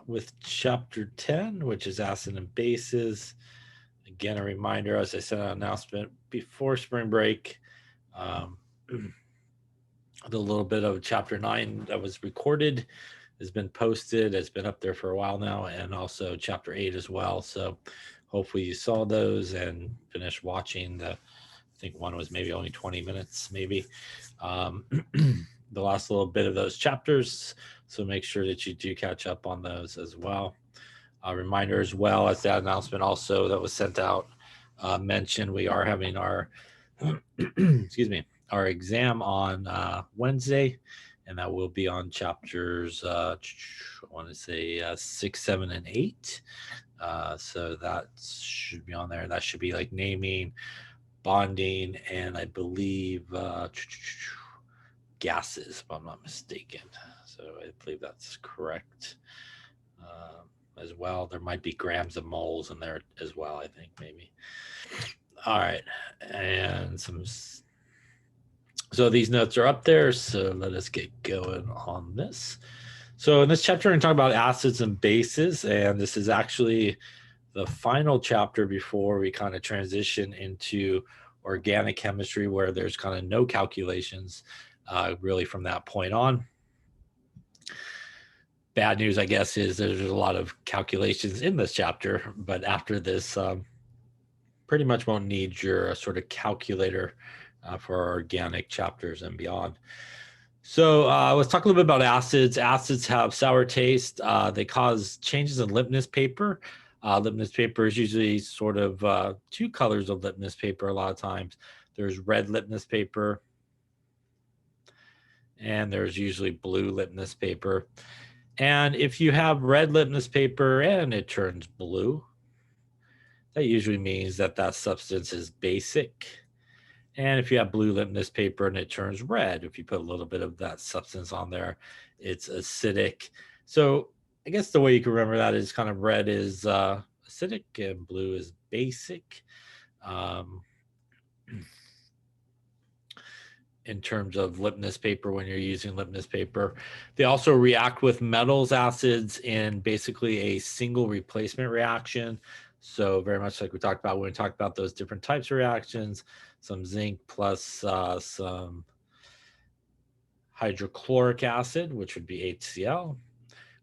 with chapter 10, which is acid and bases. Again, a reminder, as I said, an announcement before spring break. Um, the little bit of chapter 9 that was recorded has been posted. It's been up there for a while now, and also chapter 8 as well. So hopefully you saw those and finished watching the. I think one was maybe only 20 minutes, maybe. Um, the last little bit of those chapters. So make sure that you do catch up on those as well. A reminder as well as that announcement also that was sent out mentioned we are having our excuse me, our exam on Wednesday, and that will be on chapters I want to say 6, 7, and 8. So that should be on there. That should be like naming, bonding, and I believe gases, if I'm not mistaken. So I believe that's correct. As well, there might be grams of moles in there as well. I think maybe. All right, and some. So these notes are up there. So let us get going on this. So in this chapter, we're going to talk about acids and bases, and this is actually the final chapter before we kind of transition into organic chemistry, where there's kind of no calculations really from that point on. Bad news, I guess, is there's a lot of calculations in this chapter, but after this, pretty much won't need your sort of calculator for our organic chapters and beyond. So let's talk a little bit about acids. Acids have sour taste. They cause changes in litmus paper. Litmus paper is usually sort of two colors of litmus paper a lot of times. There's red litmus paper, and there's usually blue litmus paper. And if you have red litmus paper and it turns blue, that usually means that that substance is basic. And if you have blue litmus paper and it turns red, if you put a little bit of that substance on there, it's acidic. So I guess the way you can remember that is kind of red is acidic and blue is basic. Um, in terms of litmus paper, when you're using litmus paper, they also react with metals acids in basically a single replacement reaction. So very much like we talked about when we talked about those different types of reactions, some zinc plus some hydrochloric acid, which would be HCl.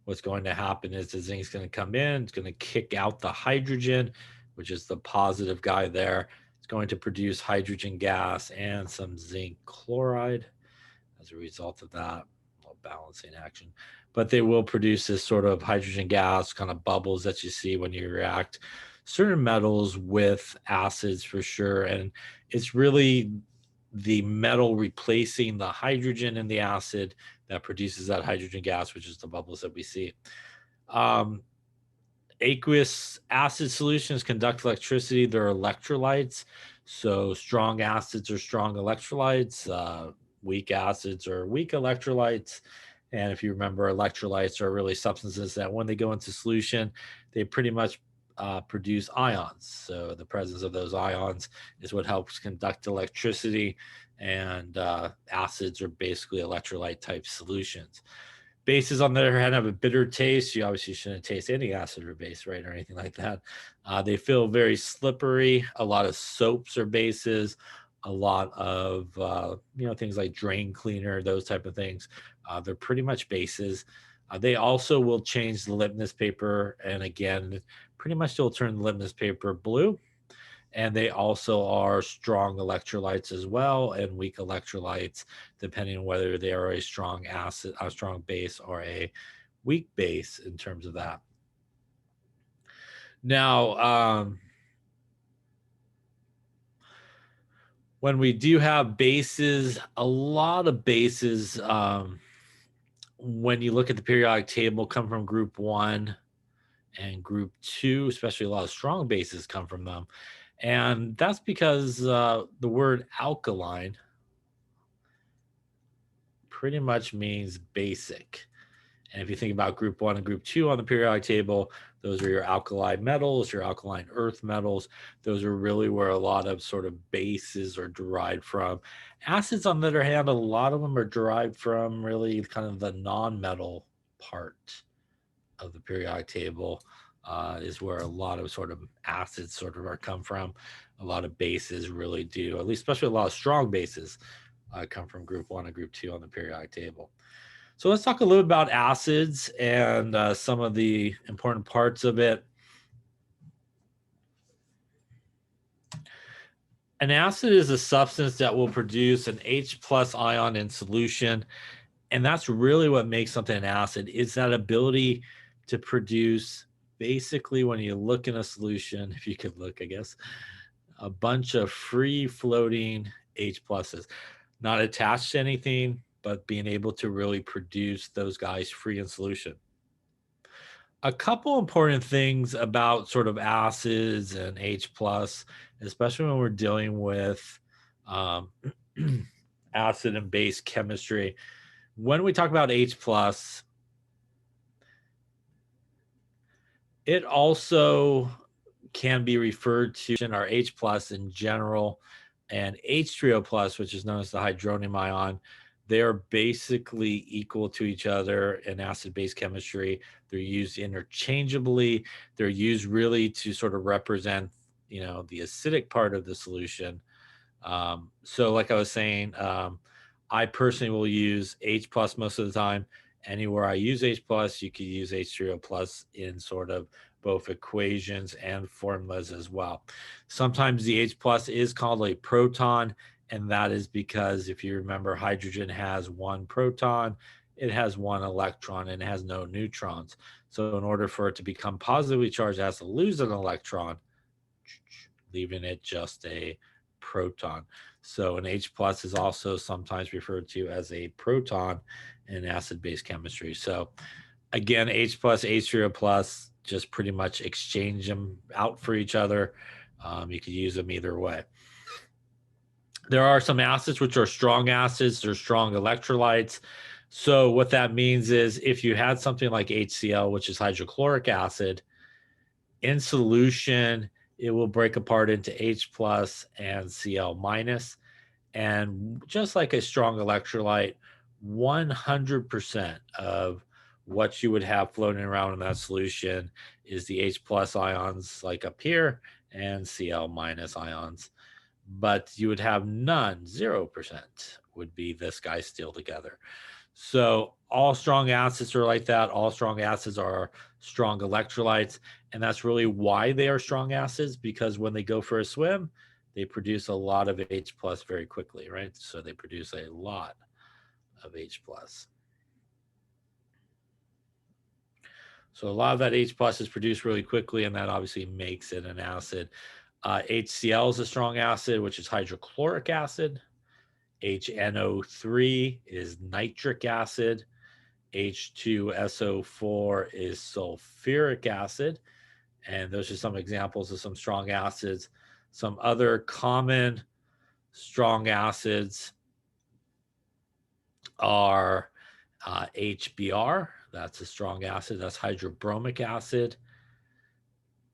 What's going to happen is the zinc is going to come in, it's going to kick out the hydrogen, which is the positive guy there. It's going to produce hydrogen gas and some zinc chloride as a result of that balancing action. But they will produce this sort of hydrogen gas, kind of bubbles that you see when you react certain metals with acids for sure. And it's really the metal replacing the hydrogen in the acid that produces that hydrogen gas, which is the bubbles that we see. Aqueous acid solutions conduct electricity. They're electrolytes. So strong acids are strong electrolytes. Weak acids are weak electrolytes. And if you remember, electrolytes are really substances that when they go into solution, they pretty much produce ions. So the presence of those ions is what helps conduct electricity. And acids are basically electrolyte type solutions. Bases, on the other hand, have a bitter taste. You obviously shouldn't taste any acid or base, right, or anything like that. They feel very slippery. A lot of soaps are bases. A lot of things like drain cleaner, those type of things. They're pretty much bases. They also will change the litmus paper, and again, pretty much they'll turn the litmus paper blue. And they also are strong electrolytes as well, and weak electrolytes, depending on whether they are a strong acid, a strong base, or a weak base in terms of that. Now, when we do have bases, a lot of bases, when you look at the periodic table, come from group 1 and group 2, especially a lot of strong bases come from them. And that's because the word alkaline pretty much means basic. And if you think about group 1 and group 2 on the periodic table, those are your alkali metals, your alkaline earth metals. Those are really where a lot of sort of bases are derived from. Acids, on the other hand, a lot of them are derived from really kind of the non-metal part of the periodic table is where a lot of sort of acids sort of are come from. A lot of bases really do, at least especially a lot of strong bases come from group 1 and group 2 on the periodic table. So let's talk a little about acids and some of the important parts of it. An acid is a substance that will produce an H plus ion in solution. And that's really what makes something an acid, is that ability to produce, basically, when you look in a solution, if you could look, I guess, a bunch of free floating H pluses, not attached to anything, but being able to really produce those guys free in solution. A couple important things about sort of acids and H plus, especially when we're dealing with acid and base chemistry. When we talk about H plus, it also can be referred to in our H plus in general, and H3O plus, which is known as the hydronium ion. They are basically equal to each other in acid-base chemistry. They're used interchangeably. They're used really to sort of represent, the acidic part of the solution. So like I was saying, I personally will use H plus most of the time. Anywhere I use H plus, you could use H3O plus in sort of both equations and formulas as well. Sometimes the H plus is called a proton, and that is because if you remember, hydrogen has one proton, it has one electron, and it has no neutrons. So in order for it to become positively charged, it has to lose an electron, leaving it just a proton. So an H plus is also sometimes referred to as a proton in acid-base chemistry. So again, H plus, H3O plus, just pretty much exchange them out for each other. You could use them either way. There are some acids which are strong acids. They're strong electrolytes. So what that means is if you had something like HCl, which is hydrochloric acid, in solution, it will break apart into H plus and Cl minus. And just like a strong electrolyte, 100% of what you would have floating around in that solution is the H plus ions like up here and Cl minus ions. But you would have none, 0% would be this guy still together. So all strong acids are like that. All strong acids are strong electrolytes. And that's really why they are strong acids, because when they go for a swim, they produce a lot of H plus very quickly, right? So they produce a lot of H plus. So a lot of that H plus is produced really quickly, and that obviously makes it an acid. HCl is a strong acid, which is hydrochloric acid. HNO3 is nitric acid. H2SO4 is sulfuric acid. And those are some examples of some strong acids. Some other common strong acids are HBr. That's a strong acid. That's hydrobromic acid.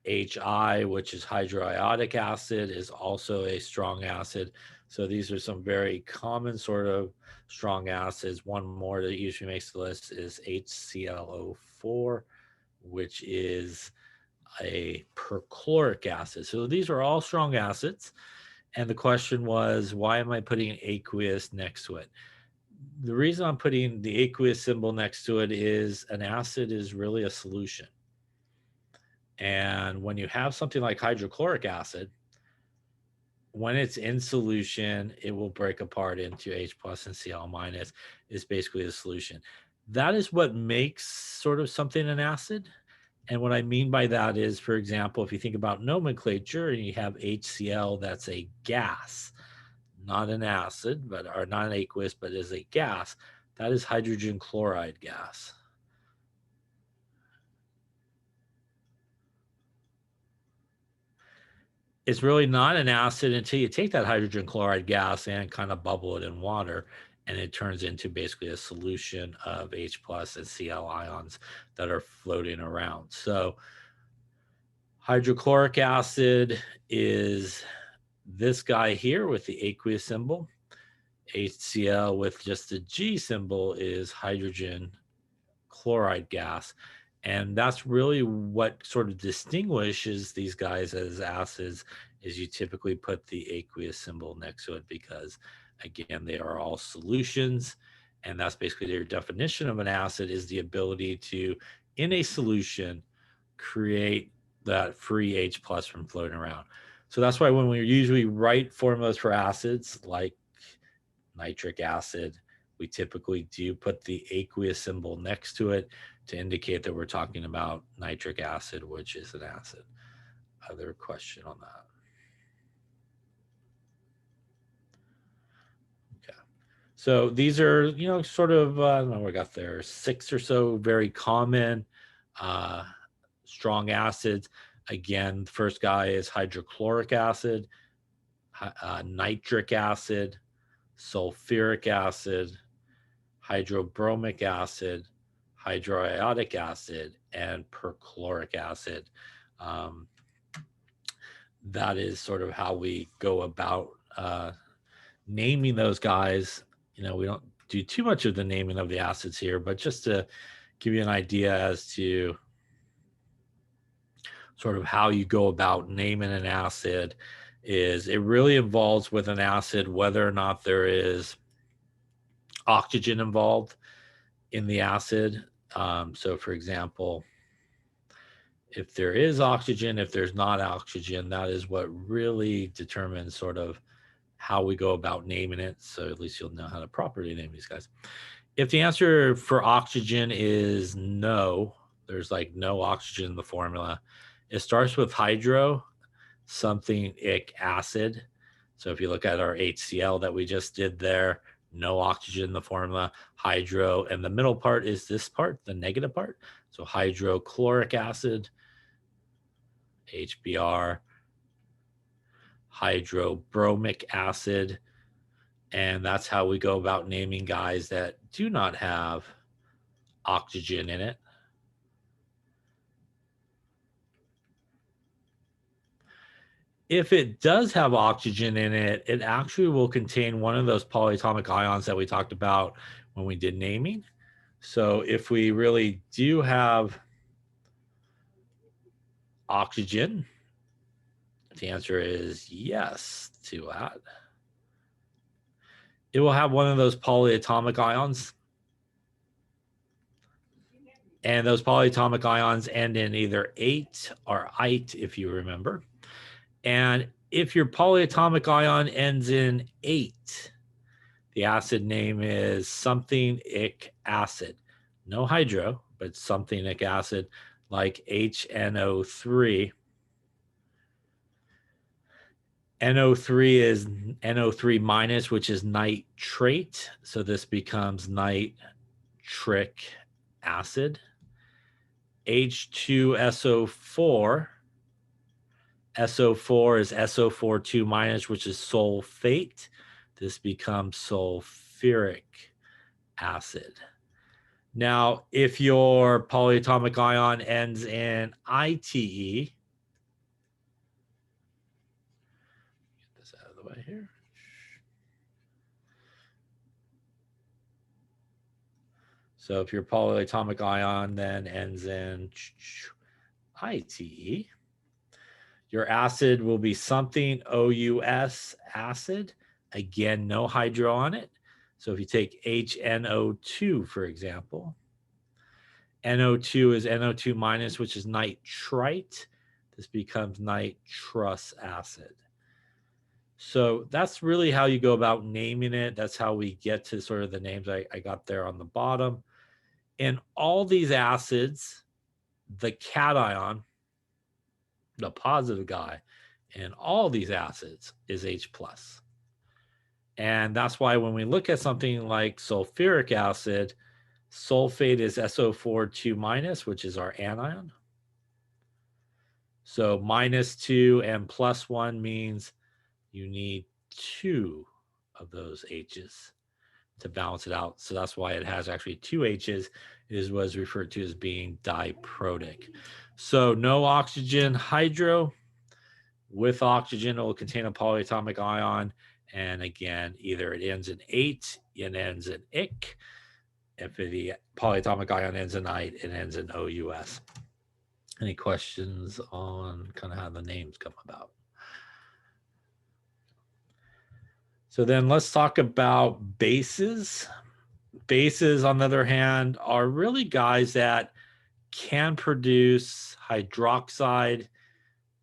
HI, which is hydroiodic acid, is also a strong acid. So these are some very common sort of strong acids. One more that usually makes the list is HClO4, which is a perchloric acid. So these are all strong acids. And the question was, why am I putting an aqueous next to it? The reason I'm putting the aqueous symbol next to it is an acid is really a solution. And when you have something like hydrochloric acid, when it's in solution, it will break apart into H plus and Cl minus. Is basically a solution. That is what makes sort of something an acid. And what I mean by that is, for example, if you think about nomenclature and you have HCl, that's a gas, not an acid, but or not an aqueous, but is a gas. That is hydrogen chloride gas. It's really not an acid until you take that hydrogen chloride gas and kind of bubble it in water, and it turns into basically a solution of H plus and Cl ions that are floating around. So hydrochloric acid is this guy here with the aqueous symbol. HCl with just the G symbol is hydrogen chloride gas. And that's really what sort of distinguishes these guys as acids, is you typically put the aqueous symbol next to it because, again, they are all solutions. And that's basically their definition of an acid, is the ability to, in a solution, create that free H plus from floating around. So that's why when we usually write formulas for acids like nitric acid, we typically do put the aqueous symbol next to it to indicate that we're talking about nitric acid, which is an acid. Other question on that? Okay. So these are, sort of, I don't know, we got there 6 or so very common strong acids. Again, the first guy is hydrochloric acid, nitric acid, sulfuric acid, hydrobromic acid, hydroiodic acid, and perchloric acid. That is sort of how we go about naming those guys. We don't do too much of the naming of the acids here, but just to give you an idea as to sort of how you go about naming an acid, is it really involves with an acid whether or not there is oxygen involved in the acid. So for example, if there is oxygen, if there's not oxygen, that is what really determines sort of how we go about naming it. So at least you'll know how to properly name these guys. If the answer for oxygen is no, there's like no oxygen in the formula, it starts with hydro, something-ic acid. So if you look at our HCl that we just did there, no oxygen in the formula, hydro, and the middle part is this part, the negative part. So hydrochloric acid, HBr, hydrobromic acid, and that's how we go about naming guys that do not have oxygen in it. If it does have oxygen in it, it actually will contain one of those polyatomic ions that we talked about when we did naming. So if we really do have oxygen, the answer is yes to that. It will have one of those polyatomic ions. And those polyatomic ions end in either ate or ite, if you remember. And if your polyatomic ion ends in ate, the acid name is something-ic acid. No hydro, but something-ic acid, like HNO3. NO3 is NO3 minus, which is nitrate. So this becomes nitric acid. H2SO4. SO4 is SO4 2 minus, which is sulfate. This becomes sulfuric acid. Now, if your polyatomic ion ends in ITE, get this out of the way here. So if your polyatomic ion then ends in ITE, your acid will be something OUS acid. Again, no hydro on it. So if you take HNO2, for example, NO2 is NO2 minus, which is nitrite. This becomes nitrous acid. So that's really how you go about naming it. That's how we get to sort of the names I got there on the bottom. In all these acids, the cation, the positive guy, in all these acids is H plus. And that's why when we look at something like sulfuric acid, sulfate is SO4 2 minus, which is our anion. So -2 and +1 means you need 2 of those H's to balance it out. So that's why it has actually 2 H's, is was referred to as being diprotic. So no oxygen, hydro. With oxygen, it will contain a polyatomic ion. And again, either it ends in ate, it ends in ic, If the polyatomic ion ends in "ite," it ends in OUS. Any questions on kind of how the names come about? So then let's talk about bases. Bases, on the other hand, are really guys that can produce hydroxide,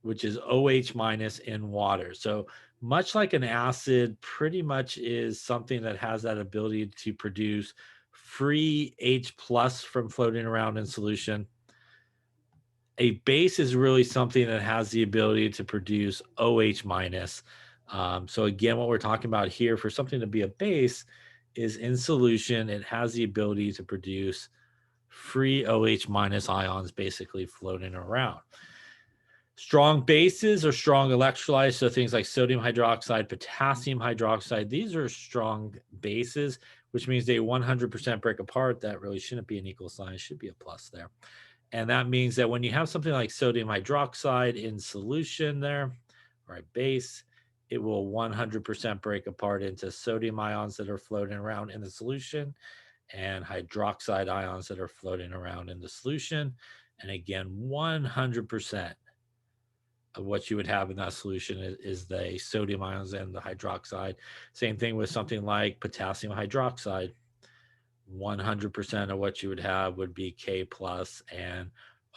which is OH minus in water. So much like an acid, pretty much is something that has that ability to produce free H plus from floating around in solution. A base is really something that has the ability to produce OH minus. So again, what we're talking about here for something to be a base is in solution, it has the ability to produce free OH minus ions basically floating around. Strong bases or strong electrolytes, so things like sodium hydroxide, potassium hydroxide, these are strong bases, which means they 100% break apart. That really shouldn't be an equal sign, it should be a plus there. And that means that when you have something like sodium hydroxide in solution there, or a base, it will 100% break apart into sodium ions that are floating around in the solution and hydroxide ions that are floating around in the solution. And again, 100% of what you would have in that solution is the sodium ions and the hydroxide. Same thing with something like potassium hydroxide. 100% of what you would have would be K plus and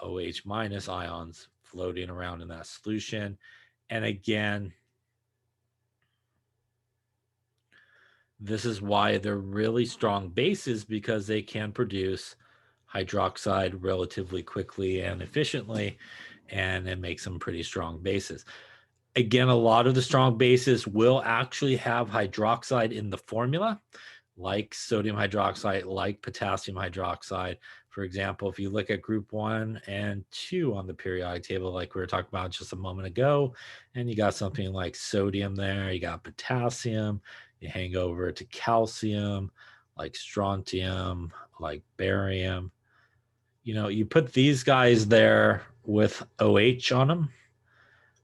OH minus ions floating around in that solution. And again, this is why they're really strong bases, because they can produce hydroxide relatively quickly and efficiently, and it makes them pretty strong bases. Again, a lot of the strong bases will actually have hydroxide in the formula, like sodium hydroxide, like potassium hydroxide. For example, if you look at group 1 and 2 on the periodic table, like we were talking about just a moment ago, and you got something like sodium there, you got potassium, you hang over to calcium, like strontium, like barium. You know, you put these guys there with OH on them,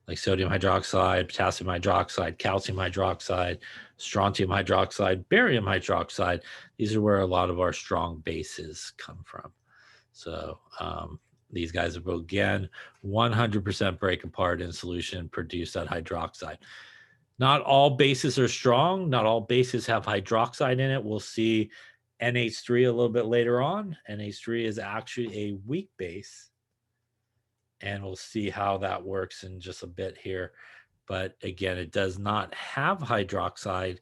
like sodium hydroxide, potassium hydroxide, calcium hydroxide, strontium hydroxide, barium hydroxide. These are where a lot of our strong bases come from. So these guys will, again, 100% break apart in solution, produce that hydroxide. Not all bases are strong. Not all bases have hydroxide in it. We'll see NH3 a little bit later on. NH3 is actually a weak base, and we'll see how that works in just a bit here. But again, it does not have hydroxide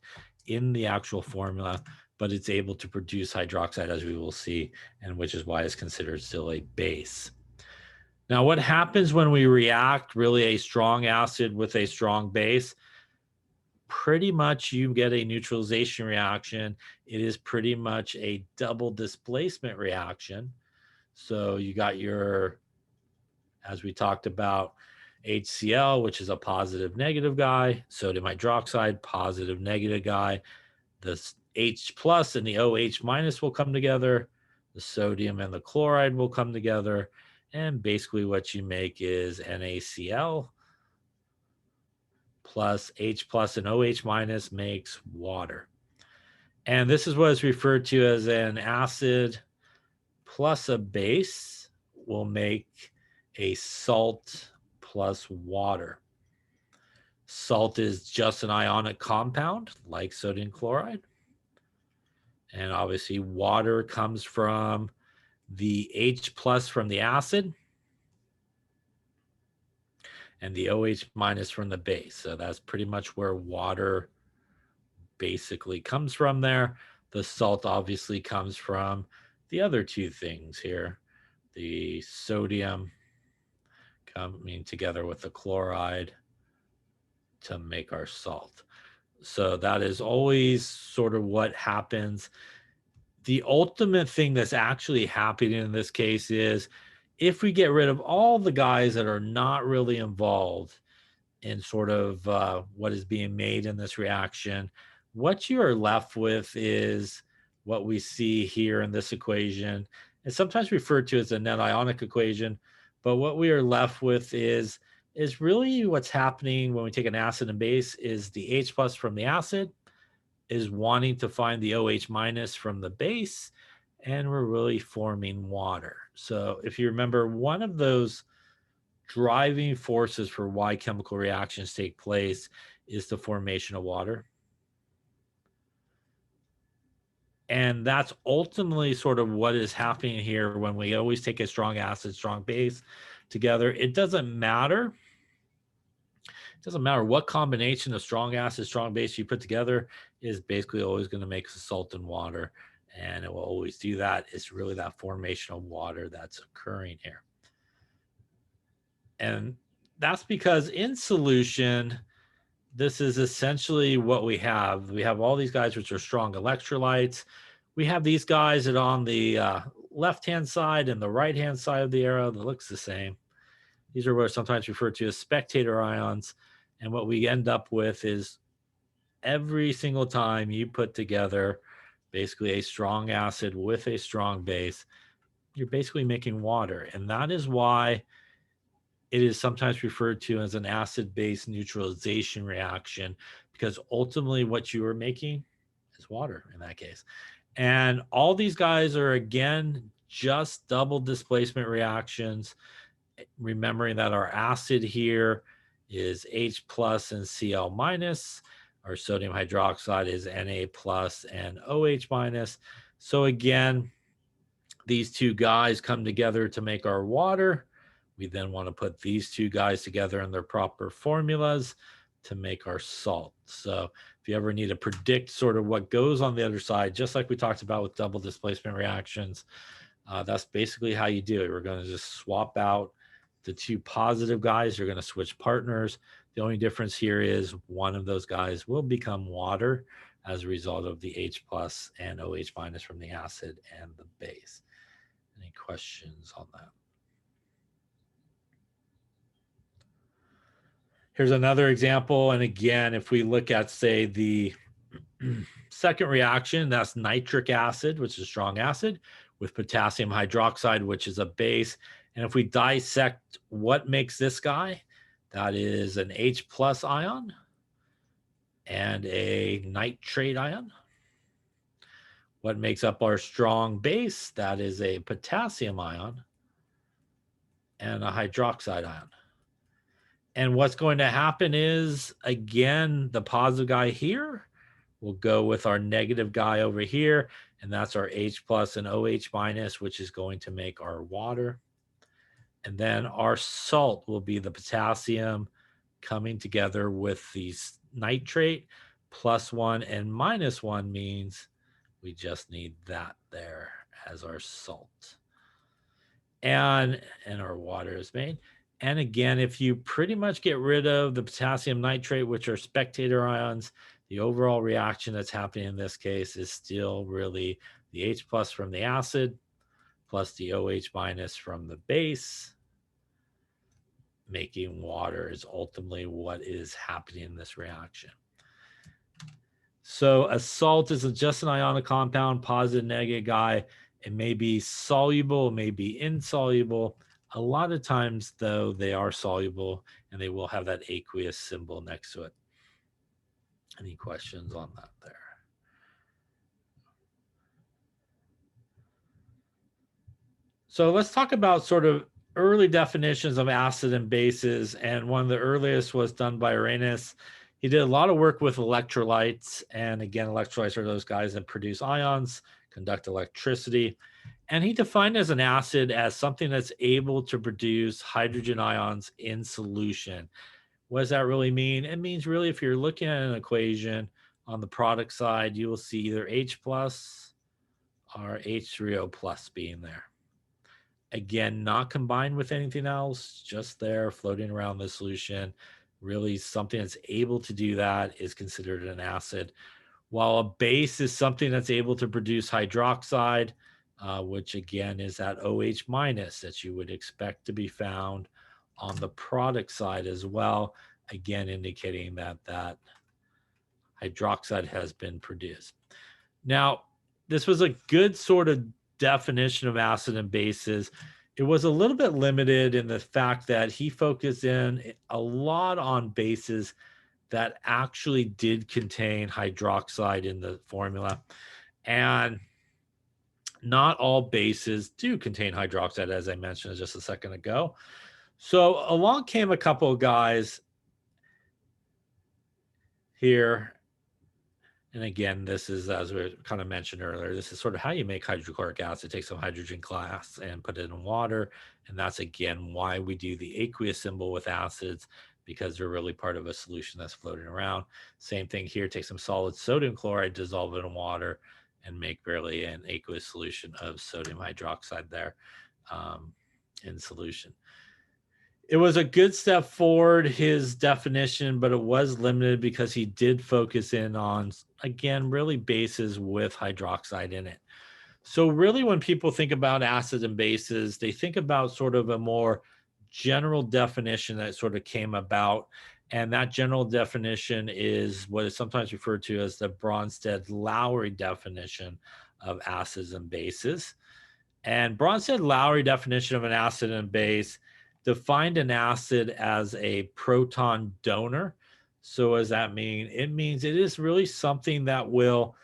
in the actual formula, but it's able to produce hydroxide, as we will see, and which is why it's considered still a base. Now, what happens when we react really a strong acid with a strong base? Pretty much you get a neutralization reaction. It is pretty much a double displacement reaction. So you got your, as we talked about, HCl, which is a positive negative guy, sodium hydroxide, positive negative guy. The H plus and the OH minus will come together. The sodium and the chloride will come together. And basically what you make is NaCl plus H plus and OH minus makes water. And this is what is referred to as an acid plus a base will make a salt plus water. Salt is just an ionic compound like sodium chloride. And obviously water comes from the H plus from the acid and the OH minus from the base. So that's pretty much where water basically comes from there. The salt obviously comes from the other two things here, the sodium coming together with the chloride to make our salt. So that is always sort of what happens. The ultimate thing that's actually happening in this case is if we get rid of all the guys that are not really involved in sort of what is being made in this reaction, what you are left with is what we see here in this equation. It's sometimes referred to as the net ionic equation, but what we are left with is really what's happening when we take an acid and base is the H plus from the acid is wanting to find the OH minus from the base, and we're really forming water. So if you remember, one of those driving forces for why chemical reactions take place is the formation of water. And that's ultimately sort of what is happening here when we always take a strong acid, strong base together. It doesn't matter. It doesn't matter what combination of strong acid, strong base you put together is basically always going to make a salt and water. And it will always do that. It's really that formation of water that's occurring here. And that's because in solution, this is essentially what we have. We have all these guys, which are strong electrolytes. We have these guys that on the left-hand side and the right-hand side of the arrow that looks the same. These are what are sometimes referred to as spectator ions. And what we end up with is every single time you put together basically a strong acid with a strong base, you're basically making water. And that is why it is sometimes referred to as an acid-base neutralization reaction, because ultimately what you are making is water in that case. And all these guys are, again, just double displacement reactions, remembering that our acid here is H plus and Cl minus. Our sodium hydroxide is Na plus and OH minus. So again, these two guys come together to make our water. We then want to put these two guys together in their proper formulas to make our salt. So if you ever need to predict sort of what goes on the other side, just like we talked about with double displacement reactions, that's basically how you do it. We're going to just swap out the two positive guys. You're going to switch partners. The only difference here is one of those guys will become water as a result of the H plus and OH minus from the acid and the base. Any questions on that? Here's another example. And again, if we look at, say, the second reaction, that's nitric acid, which is strong acid, with potassium hydroxide, which is a base. And if we dissect what makes this guy, that is an H plus ion and a nitrate ion. What makes up our strong base, that is a potassium ion and a hydroxide ion. And what's going to happen is, again, the positive guy here will go with our negative guy over here, and that's our H plus and OH minus, which is going to make our water. And then our salt will be the potassium coming together with the nitrate. Plus one and minus one means we just need that there as our salt. And our water is made. And again, if you pretty much get rid of the potassium nitrate, which are spectator ions, the overall reaction that's happening in this case is still really the H plus from the acid plus the OH minus from the base. Making water is ultimately what is happening in this reaction. So a salt is just an ionic compound, positive, negative guy. It may be soluble, it may be insoluble. A lot of times, though, they are soluble, and they will have that aqueous symbol next to it. Any questions on that there? So let's talk about sort of early definitions of acid and bases. And one of the earliest was done by Arrhenius. He did a lot of work with electrolytes. And again, electrolytes are those guys that produce ions, conduct electricity. And he defined as an acid as something that's able to produce hydrogen ions in solution. What does that really mean? It means really if you're looking at an equation on the product side, you will see either H plus or H3O plus being there. Again, not combined with anything else, just there floating around the solution. Really something that's able to do that is considered an acid. While a base is something that's able to produce hydroxide, which again is that OH minus that you would expect to be found on the product side as well, again indicating that that hydroxide has been produced. Now, this was a good sort of definition of acid and bases. It was a little bit limited in the fact that he focused in a lot on bases that actually did contain hydroxide in the formula. And not all bases do contain hydroxide, as I mentioned just a second ago. So along came a couple of guys here. And again, this is, as we kind of mentioned earlier, this is sort of how you make hydrochloric acid. Take some hydrogen gas and put it in water. And that's, again, why we do the aqueous symbol with acids, because they're really part of a solution that's floating around. Same thing here. Take some solid sodium chloride, dissolve it in water, and make really an aqueous solution of sodium hydroxide there in solution. It was a good step forward, his definition, but it was limited because he did focus in on, again, really bases with hydroxide in it. So really, when people think about acids and bases, they think about sort of a more general definition that sort of came about. And that general definition is what is sometimes referred to as the Bronsted-Lowry definition of acids and bases. And Bronsted-Lowry definition of an acid and base defined an acid as a proton donor. So what does that mean? It means it is really something that will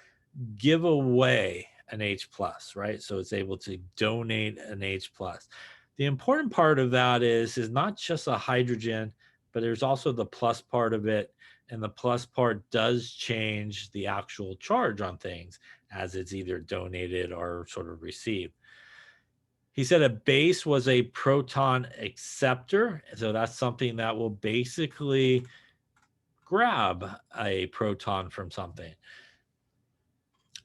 give away an H plus, right? So it's able to donate an H plus. The important part of that is not just a hydrogen, but there's also the plus part of it. And the plus part does change the actual charge on things as it's either donated or sort of received. He said a base was a proton acceptor. So that's something that will basically grab a proton from something.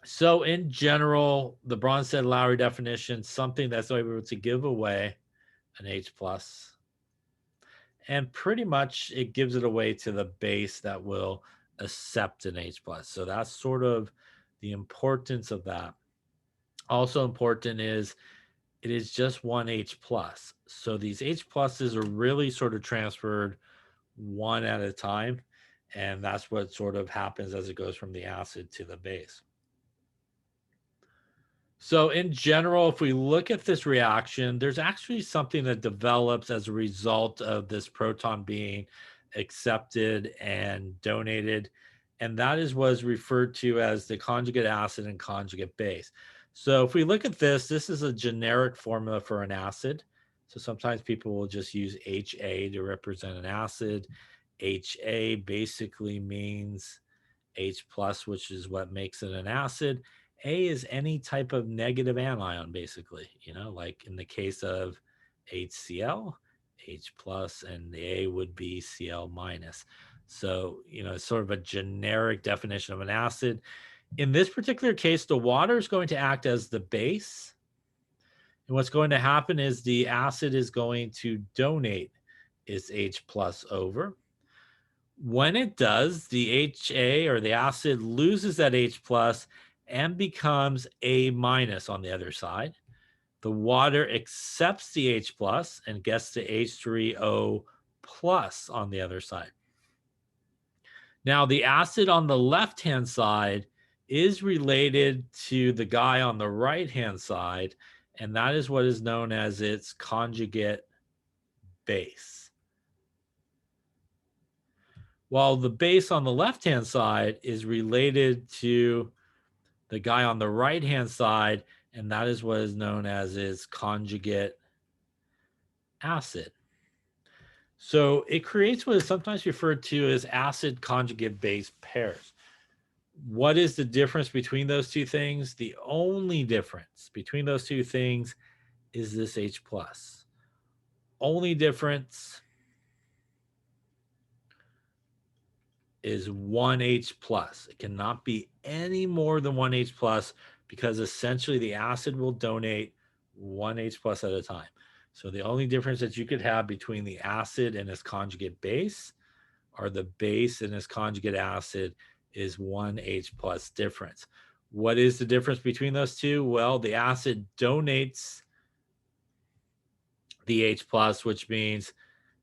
So in general, the Bronsted-Lowry definition, something that's able to give away an H plus. And pretty much it gives it away to the base that will accept an H plus. So that's sort of the importance of that. Also important is it is just one H plus. So these H pluses are really sort of transferred one at a time. And that's what sort of happens as it goes from the acid to the base. So in general, if we look at this reaction, there's actually something that develops as a result of this proton being accepted and donated. And that is what is referred to as the conjugate acid and conjugate base. So if we look at this, this is a generic formula for an acid. So sometimes people will just use HA to represent an acid. HA basically means H plus, which is what makes it an acid. A is any type of negative anion, basically, like in the case of HCl, H plus, and the A would be Cl minus. So, it's sort of a generic definition of an acid. In this particular case, the water is going to act as the base. And what's going to happen is the acid is going to donate its H plus over. When it does, the HA or the acid loses that H plus and becomes A minus on the other side. The water accepts the H plus and gets the H3O plus on the other side. Now, the acid on the left-hand side is related to the guy on the right-hand side, and that is what is known as its conjugate base. While the base on the left-hand side is related to the guy on the right-hand side, and that is what is known as its conjugate acid. So it creates what is sometimes referred to as acid conjugate base pairs. What is the difference between those two things? The only difference between those two things is this H plus. Only difference is 1H plus. It cannot be any more than 1H plus because essentially the acid will donate 1H plus at a time. So the only difference that you could have between the acid and its conjugate base or the base and its conjugate acid is 1H plus difference. What is the difference between those two? Well, the acid donates the H plus, which means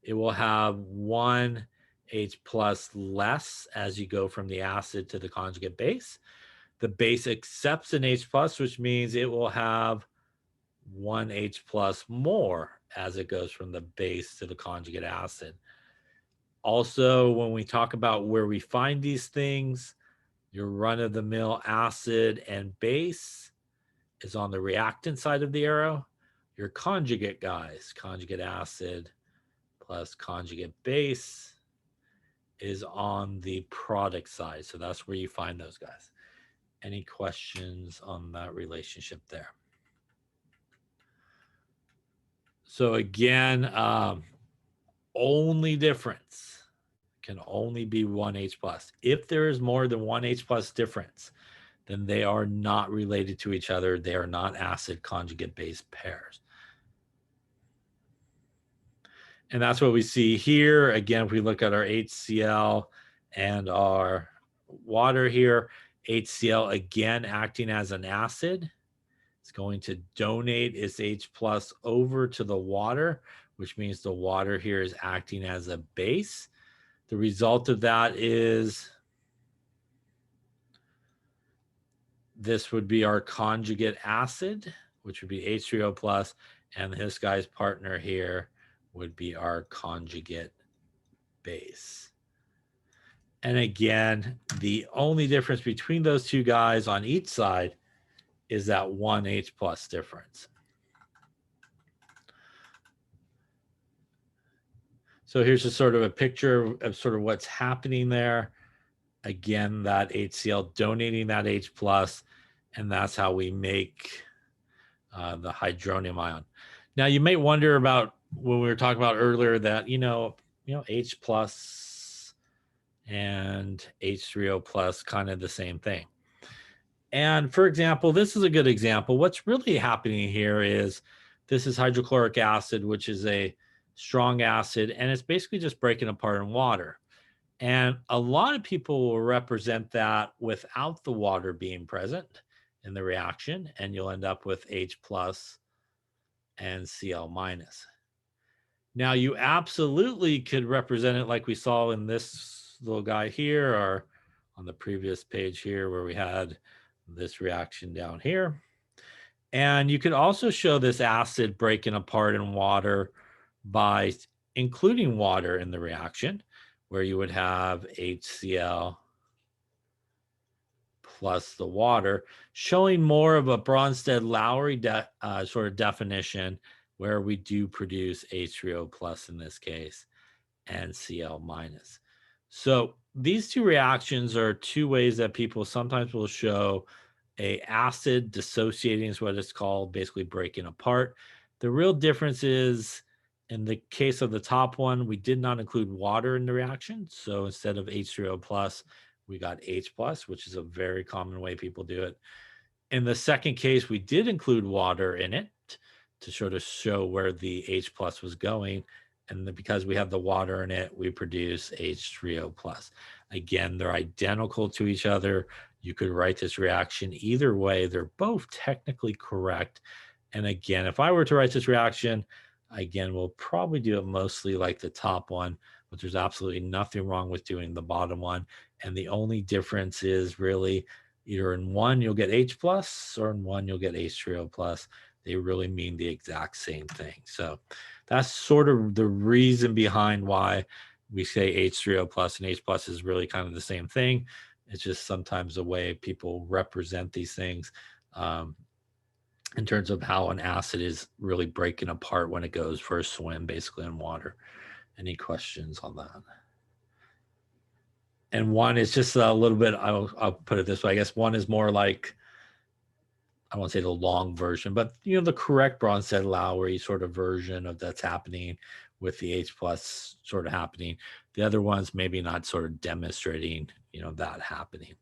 it will have 1H plus less as you go from the acid to the conjugate base. The base accepts an H plus, which means it will have 1H plus more as it goes from the base to the conjugate acid. Also, when we talk about where we find these things, your run-of-the-mill acid and base, is on the reactant side of the arrow. Your conjugate guys, conjugate acid plus conjugate base, is on the product side. So that's where you find those guys. Any questions on that relationship there? So again, only difference can only be one H plus. If there is more than one H plus difference, then they are not related to each other. They are not acid conjugate base pairs. And that's what we see here. Again, if we look at our HCl and our water here, HCl again acting as an acid. It's going to donate its H plus over to the water, which means the water here is acting as a base. The result of that is this would be our conjugate acid, which would be H3O plus, and this guy's partner here would be our conjugate base. And again, the only difference between those two guys on each side is that one H plus difference. So here's just sort of a picture of sort of what's happening there. Again, that HCl donating that H plus, and that's how we make the hydronium ion. Now, you may wonder about when we were talking about earlier that, you know, H plus and H3O plus kind of the same thing. And for example, this is a good example. What's really happening here is this is hydrochloric acid, which is a strong acid, and it's basically just breaking apart in water. And a lot of people will represent that without the water being present in the reaction, and you'll end up with H plus and Cl minus. Now, you absolutely could represent it like we saw in this little guy here, or on the previous page here where we had this reaction down here. And you could also show this acid breaking apart in water by including water in the reaction, where you would have HCl plus the water, showing more of a Bronsted-Lowry sort of definition, where we do produce H3O plus in this case and Cl minus. So these two reactions are two ways that people sometimes will show a acid dissociating, is what it's called, basically breaking apart. The real difference is, in the case of the top one, we did not include water in the reaction. So instead of H3O plus, we got H plus, which is a very common way people do it. In the second case, we did include water in it to sort of show where the H plus was going. And because we have the water in it, we produce H3O plus. Again, they're identical to each other. You could write this reaction either way. They're both technically correct. And again, if I were to write this reaction, again, we'll probably do it mostly like the top one, but there's absolutely nothing wrong with doing the bottom one. And the only difference is really either in one you'll get H plus, or in one you'll get H3O plus. They really mean the exact same thing. So that's sort of the reason behind why we say H3O plus and H plus is really kind of the same thing. It's just sometimes the way people represent these things in terms of how an acid is really breaking apart when it goes for a swim, basically in water. Any questions on that? And one is just a little bit, I'll put it this way, I guess one is more like, I won't say the long version, but the correct Bronsted-Lowry sort of version of that's happening with the H plus sort of happening. The other ones maybe not sort of demonstrating, that happening.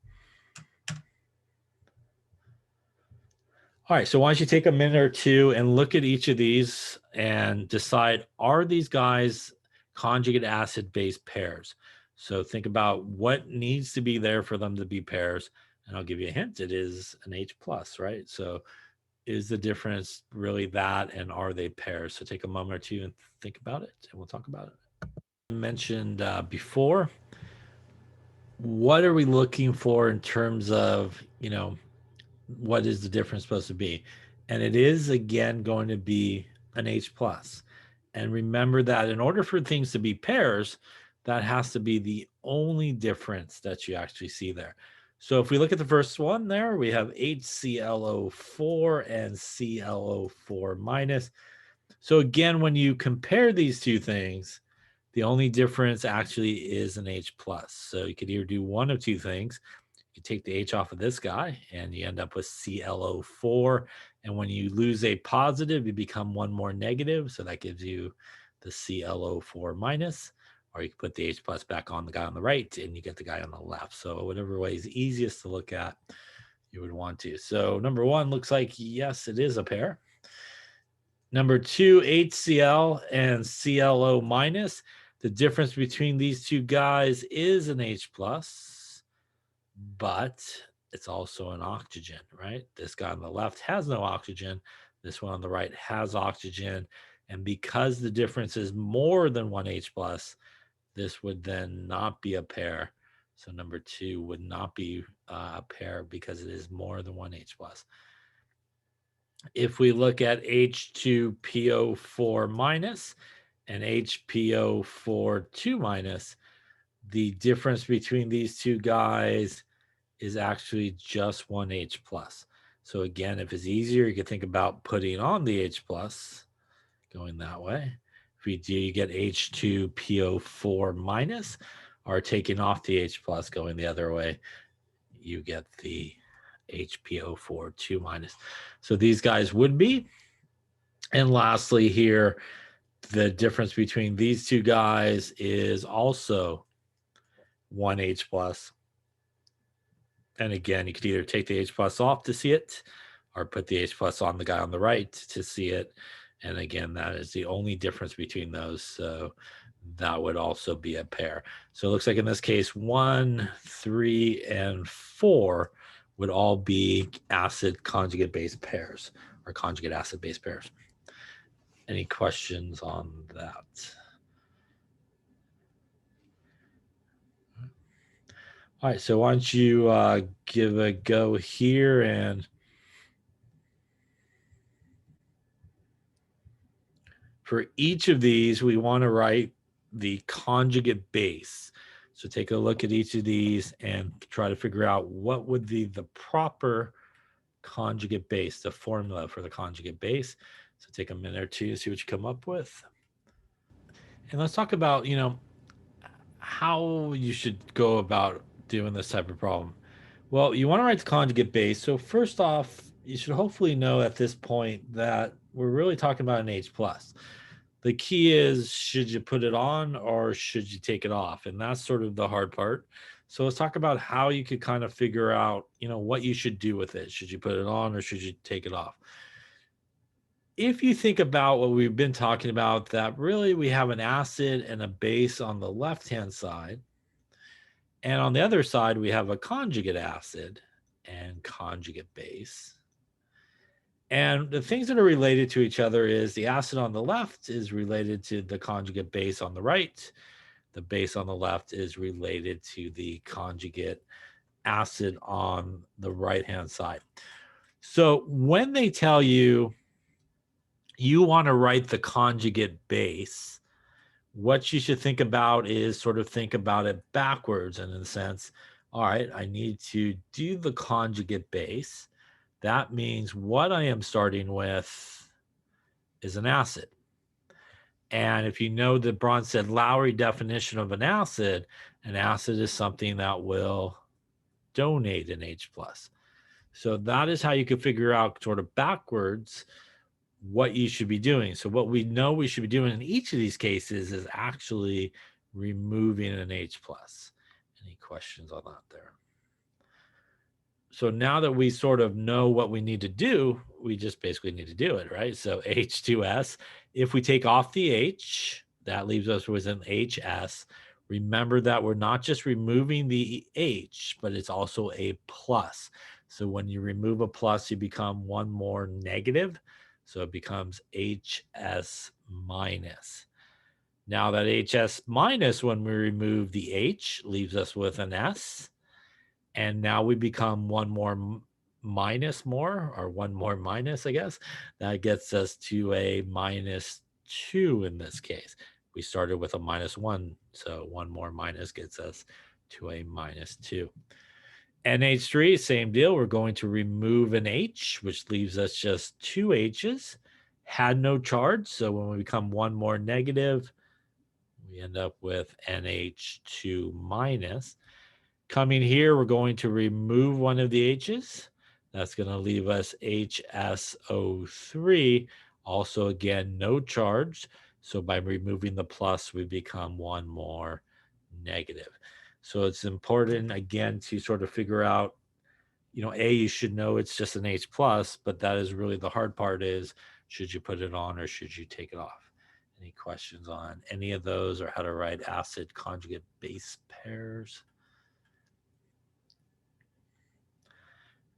All right, so why don't you take a minute or two and look at each of these and decide, are these guys conjugate acid base pairs? So think about what needs to be there for them to be pairs. And I'll give you a hint, it is an H plus, right? So is the difference really that, and are they pairs? So take a moment or two and think about it, and we'll talk about it. I mentioned before, what are we looking for in terms of, what is the difference supposed to be? And it is, again, going to be an H plus. And remember that in order for things to be pairs, that has to be the only difference that you actually see there. So if we look at the first one there, we have HClO4 and ClO4 minus. So again, when you compare these two things, the only difference actually is an H plus. So you could either do one of two things. You take the H off of this guy and you end up with ClO4. And when you lose a positive, you become one more negative. So that gives you the ClO4 minus, or you can put the H plus back on the guy on the right and you get the guy on the left. So whatever way is easiest to look at, you would want to. So number one looks like, yes, it is a pair. Number two, HCl and ClO minus. The difference between these two guys is an H plus, but it's also an oxygen, right? This guy on the left has no oxygen. This one on the right has oxygen. And because the difference is more than one H plus, this would then not be a pair. So number two would not be a pair because it is more than one H plus. If we look at H2PO4 minus and HPO4 2 minus, the difference between these two guys is actually just one H plus. So again, if it's easier, you can think about putting on the H plus, going that way. If we do, you get H2PO4 minus, or taking off the H plus, going the other way, you get the HPO4 2 minus. So these guys would be. And lastly here, the difference between these two guys is also one H plus. And again, you could either take the H plus off to see it or put the H plus on the guy on the right to see it. And again, that is the only difference between those. So that would also be a pair. So it looks like in this case, 1, 3, and 4 would all be acid conjugate base pairs or conjugate acid base pairs. Any questions on that? All right, so why don't you give a go here, and for each of these, we want to write the conjugate base. So take a look at each of these and try to figure out what would be the proper conjugate base, the formula for the conjugate base. So take a minute or two to see what you come up with. And let's talk about, how you should go about doing this type of problem. Well, you want to write the conjugate base. So first off, you should hopefully know at this point that we're really talking about an H plus. The key is, should you put it on or should you take it off? And that's sort of the hard part. So let's talk about how you could kind of figure out, what you should do with it. Should you put it on or should you take it off? If you think about what we've been talking about, that really we have an acid and a base on the left-hand side. And on the other side, we have a conjugate acid and conjugate base. And the things that are related to each other is the acid on the left is related to the conjugate base on the right. The base on the left is related to the conjugate acid on the right-hand side. So when they tell you you want to write the conjugate base, what you should think about is sort of think about it backwards, and in a sense, all right, I need to do the conjugate base. That means what I am starting with is an acid. And if you know the Bronsted-Lowry definition of an acid is something that will donate an H plus. So that is how you can figure out sort of backwards what you should be doing. So what we know we should be doing in each of these cases is actually removing an H plus. Any questions on that there? So now that we sort of know what we need to do, we just basically need to do it, right? So H2S, if we take off the H, that leaves us with an HS. Remember that we're not just removing the H, but it's also a plus. So when you remove a plus, you become one more negative. So it becomes HS minus. Now that HS minus, when we remove the H, leaves us with an S. And now we become one more minus more, or one more minus, I guess. That gets us to a -2 in this case. We started with a -1, so one more minus gets us to a -2. NH3, same deal. We're going to remove an H, which leaves us just two H's. Had no charge, so when we become one more negative, we end up with NH2 minus. Coming here, we're going to remove one of the H's. That's going to leave us HSO3. Also, again, no charge. So by removing the plus, we become one more negative. So it's important, again, to sort of figure out, you should know it's just an H plus, but that is really the hard part is, should you put it on or should you take it off? Any questions on any of those or how to write acid conjugate base pairs?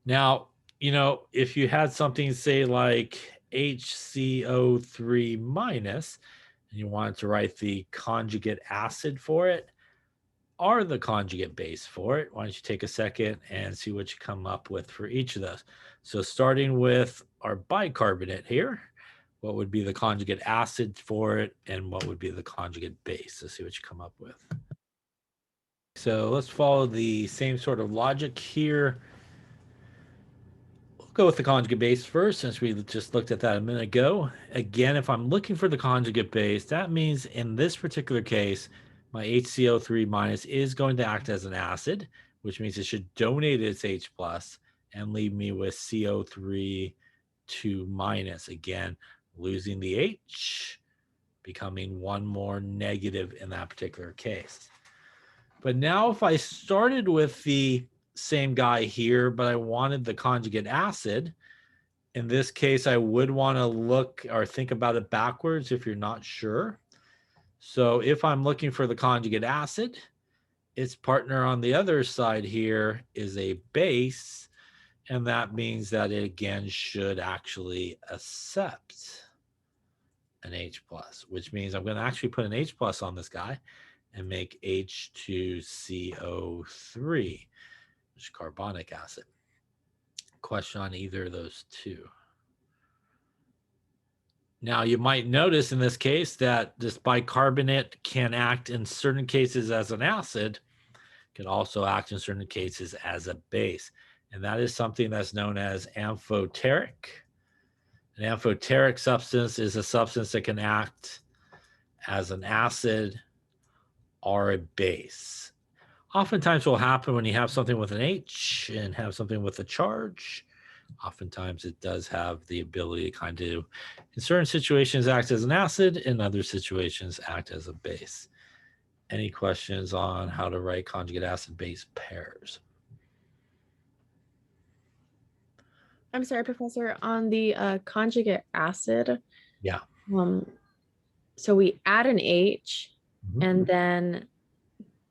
Now, if you had something, say, like HCO3 minus, and you wanted to write the conjugate acid for it, or the conjugate base for it, why don't you take a second and see what you come up with for each of those. So starting with our bicarbonate here, what would be the conjugate acid for it, and what would be the conjugate base? Let's see what you come up with. So let's follow the same sort of logic here. We'll go with the conjugate base first, since we just looked at that a minute ago. Again, if I'm looking for the conjugate base, that means in this particular case, my HCO3 minus is going to act as an acid, which means it should donate its H plus and leave me with CO3 2 minus. Again, losing the H, becoming one more negative in that particular case. But now if I started with the same guy here, but I wanted the conjugate acid, in this case, I would want to look or think about it backwards if you're not sure. So if I'm looking for the conjugate acid, its partner on the other side here is a base, and that means that it again should actually accept an H plus, which means I'm going to actually put an H plus on this guy and make H2CO3, which is carbonic acid. Question on either of those two. Now, you might notice in this case that this bicarbonate can act in certain cases as an acid, can also act in certain cases as a base. And that is something that's known as amphoteric. An amphoteric substance is a substance that can act as an acid or a base. Oftentimes will happen when you have something with an H and have something with a charge. Oftentimes it does have the ability to kind of, in certain situations, act as an acid, in other situations act as a base. Any questions on how to write conjugate acid base pairs? I'm sorry, Professor, on the conjugate acid. Yeah. So we add an H, Mhm. and then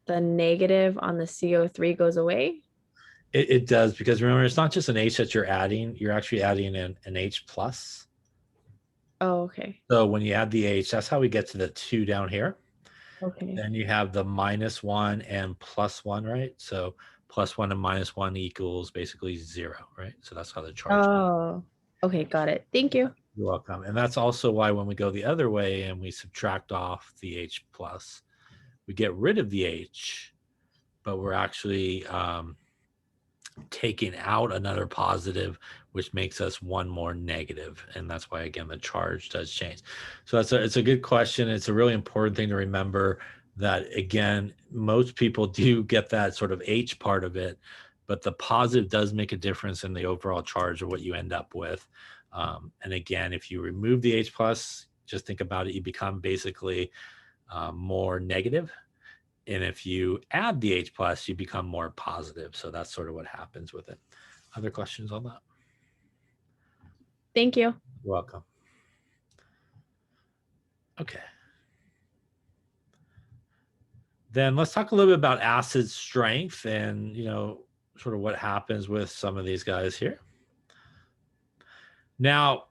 the negative on the CO3 goes away. It does, because remember, it's not just an H that you're adding, you're actually adding an H plus. Oh, okay. So when you add the H, that's how we get to the 2 down here. Okay. Then you have the -1 and +1, right? So +1 and -1 equals basically 0, right? So that's how the charge. Oh, okay. Got it. Thank you. You're welcome. And that's also why when we go the other way and we subtract off the H plus, we get rid of the H, but we're actually taking out another positive, which makes us one more negative. And that's why, again, the charge does change. So it's a good question. It's a really important thing to remember that, again, most people do get that sort of H part of it, but the positive does make a difference in the overall charge of what you end up with. And again, if you remove the H plus, just think about it, you become basically more negative. And if you add the H plus, you become more positive. So that's sort of what happens with it. Other questions on that? Thank you. You're welcome. Okay. Then let's talk a little bit about acid strength and, sort of what happens with some of these guys here. Now,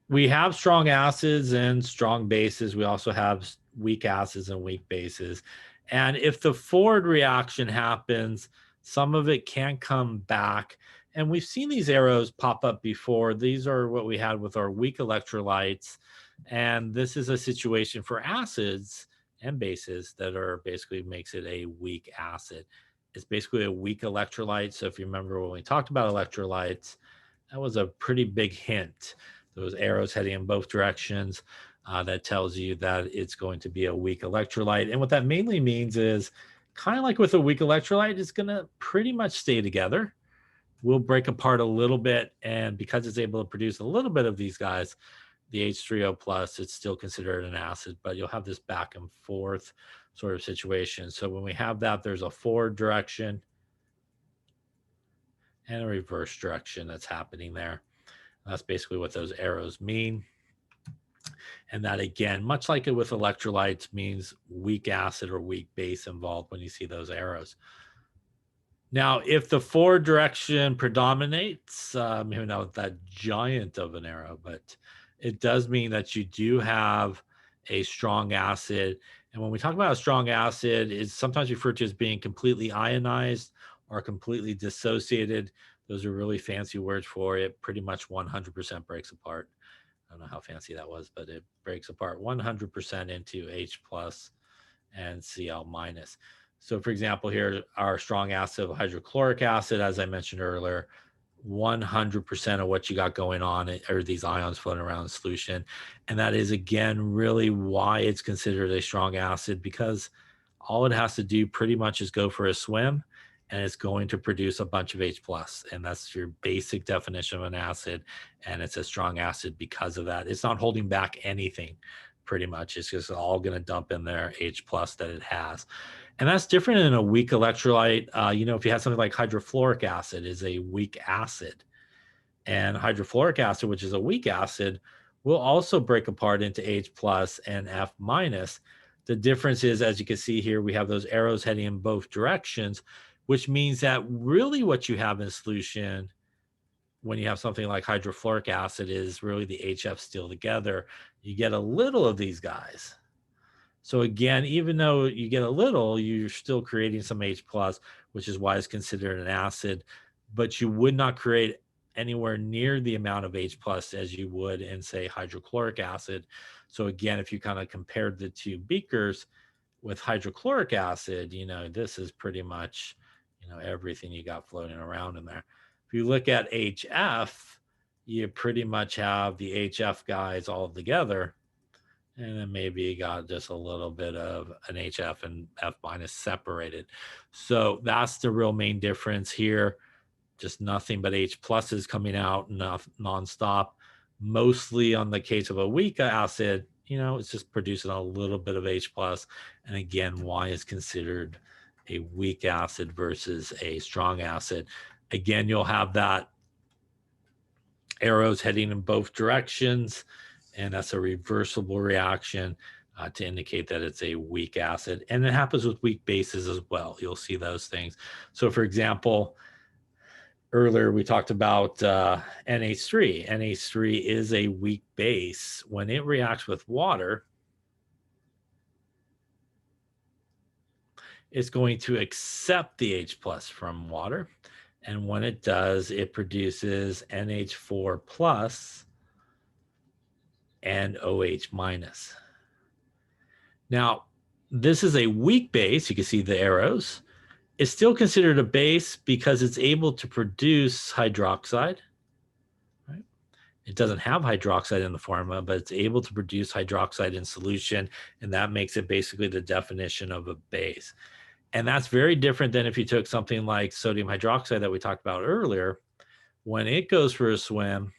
we have strong acids and strong bases. We also have weak acids and weak bases. And if the forward reaction happens, some of it can come back. And we've seen these arrows pop up before. These are what we had with our weak electrolytes. And this is a situation for acids and bases that are basically makes it a weak acid. is basically a weak electrolyte. So if you remember when we talked about electrolytes, that was a pretty big hint. Those arrows heading in both directions, that tells you that it's going to be a weak electrolyte. And what that mainly means is kind of like with a weak electrolyte, it's going to pretty much stay together. Will break apart a little bit. And because it's able to produce a little bit of these guys, the H3O plus, it's still considered an acid, but you'll have this back and forth sort of situation. So when we have that, there's a forward direction and a reverse direction that's happening there. That's basically what those arrows mean. And that, again, much like it with electrolytes, means weak acid or weak base involved when you see those arrows. Now, if the forward direction predominates, maybe not that giant of an arrow, but it does mean that you do have a strong acid. And when we talk about a strong acid, it's sometimes referred to as being completely ionized or completely dissociated. Those are really fancy words for it. Pretty much 100% breaks apart. I don't know how fancy that was, but it breaks apart 100% into H plus and Cl minus. So for example, here, our strong acid of hydrochloric acid, as I mentioned earlier, 100% of what you got going on are these ions floating around in solution. And that is, again, really why it's considered a strong acid, because all it has to do pretty much is go for a swim and it's going to produce a bunch of H plus. And that's your basic definition of an acid. And it's a strong acid because of that. It's not holding back anything, pretty much. It's just all going to dump in there H plus that it has. And that's different in a weak electrolyte. If you have something like hydrofluoric acid is a weak acid, and hydrofluoric acid, which is a weak acid, will also break apart into H plus and F minus. The difference is, as you can see here, we have those arrows heading in both directions, which means that really what you have in solution when you have something like hydrofluoric acid is really the HF still together. You get a little of these guys. So again, even though you get a little, you're still creating some H plus, which is why it's considered an acid, but you would not create anywhere near the amount of H plus as you would in, say, hydrochloric acid. So again, if you kind of compared the two beakers with hydrochloric acid, this is pretty much, everything you got floating around in there. If you look at HF, you pretty much have the HF guys all together. And then maybe you got just a little bit of an HF and F minus separated. So that's the real main difference here. Just nothing but H pluses coming out nonstop. Mostly on the case of a weak acid, it's just producing a little bit of H plus. And again, why is considered a weak acid versus a strong acid. Again, you'll have that arrows heading in both directions, and that's a reversible reaction to indicate that it's a weak acid. And it happens with weak bases as well. You'll see those things. So for example, earlier we talked about NH3. NH3 is a weak base. When it reacts with water, it's going to accept the H plus from water. And when it does, it produces NH4 plus and OH minus. Now, this is a weak base. You can see the arrows. It's still considered a base because it's able to produce hydroxide. Right? It doesn't have hydroxide in the formula, but it's able to produce hydroxide in solution, and that makes it basically the definition of a base. And that's very different than if you took something like sodium hydroxide that we talked about earlier. When it goes for a swim,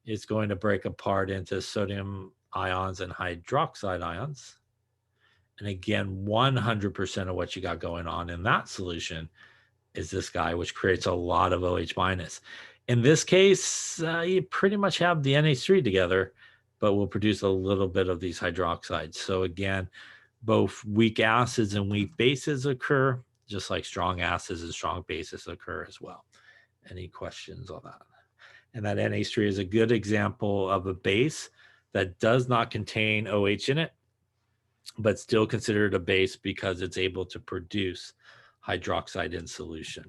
it's going to break apart into sodium ions and hydroxide ions. And again, 100% of what you got going on in that solution is this guy, which creates a lot of OH minus. In this case, you pretty much have the NH3 together, but will produce a little bit of these hydroxides. So again, both weak acids and weak bases occur, just like strong acids and strong bases occur as well. Any questions on that? And that NH3 is a good example of a base that does not contain OH in it, but still considered a base because it's able to produce hydroxide in solution.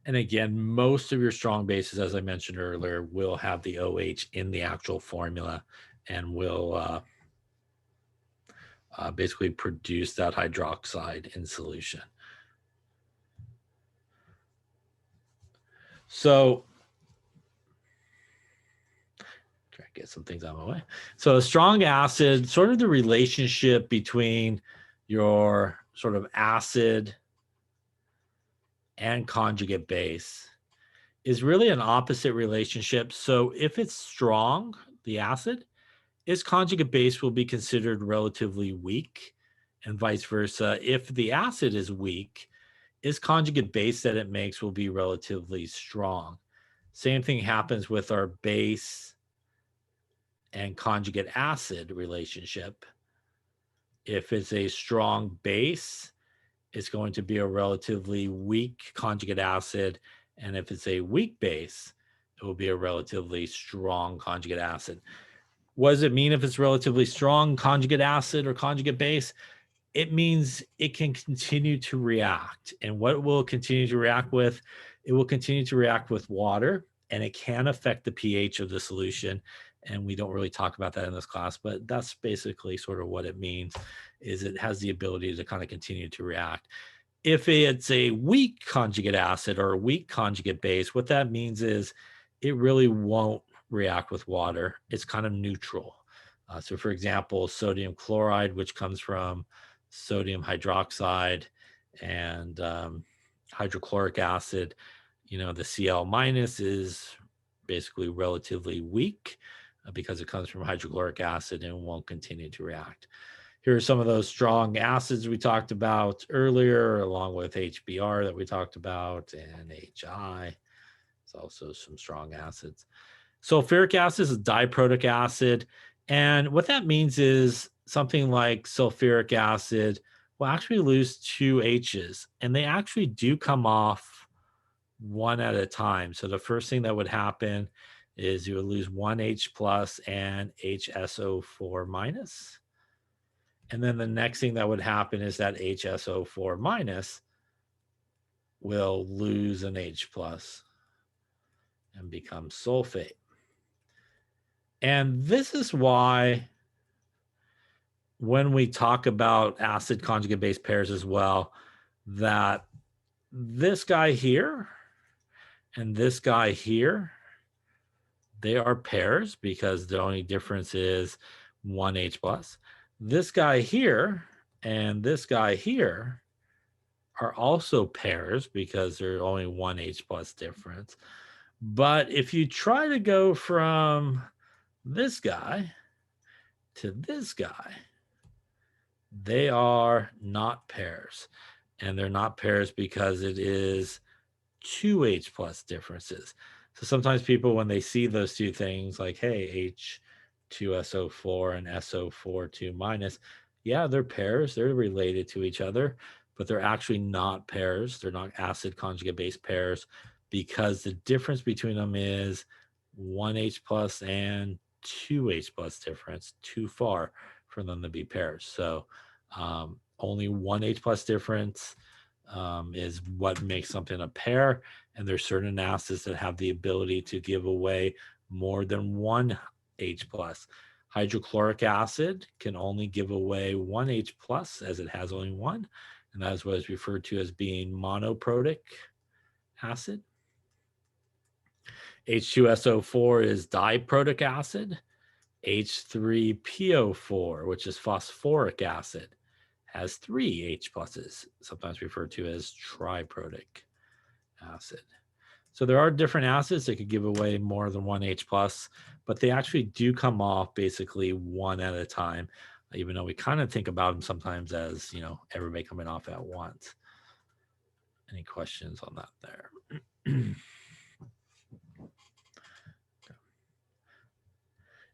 And again, most of your strong bases, as I mentioned earlier, will have the OH in the actual formula and will basically produce that hydroxide in solution. So try to get some things out of my way. So a strong acid, sort of the relationship between your sort of acid and conjugate base is really an opposite relationship. So if it's strong, the acid, its conjugate base will be considered relatively weak, and vice versa. If the acid is weak, its conjugate base that it makes will be relatively strong. Same thing happens with our base and conjugate acid relationship. If it's a strong base, it's going to be a relatively weak conjugate acid. And if it's a weak base, it will be a relatively strong conjugate acid. What does it mean if it's relatively strong conjugate acid or conjugate base? It means it can continue to react. And what will continue to react with? It will continue to react with water, and it can affect the pH of the solution. And we don't really talk about that in this class, but that's basically sort of what it means, is it has the ability to kind of continue to react. If it's a weak conjugate acid or a weak conjugate base, what that means is it really won't react with water. It's kind of neutral. So for example, sodium chloride, which comes from sodium hydroxide and hydrochloric acid, the Cl minus is basically relatively weak because it comes from hydrochloric acid and won't continue to react. Here are some of those strong acids we talked about earlier, along with HBr that we talked about, and HI. It's also some strong acids. Sulfuric acid is a diprotic acid. And what that means is something like sulfuric acid will actually lose two H's, and they actually do come off one at a time. So the first thing that would happen is you would lose one H plus and HSO4 minus. And then the next thing that would happen is that HSO4 minus will lose an H plus and become sulfate. And this is why when we talk about acid conjugate base pairs as well, that this guy here and this guy here, they are pairs because the only difference is one H plus. This guy here and this guy here are also pairs because there's only one H plus difference. But if you try to go from this guy to this guy, they are not pairs. And they're not pairs because it is two H plus differences. So sometimes people, when they see those two things like, hey, H2SO4 and SO4 2 minus, yeah, they're pairs. They're related to each other, but they're actually not pairs. They're not acid conjugate base pairs because the difference between them is one H plus and two H plus difference, too far for them to be pairs. So only one H plus difference is what makes something a pair. And there's certain acids that have the ability to give away more than one H plus. Hydrochloric acid can only give away one H plus as it has only one. And that is what is referred to as being monoprotic acid. H2SO4 is diprotic acid. H3PO4, which is phosphoric acid, has three H pluses, sometimes referred to as triprotic acid. So there are different acids that could give away more than one H plus, but they actually do come off basically one at a time, even though we kind of think about them sometimes as, everybody coming off at once. Any questions on that there?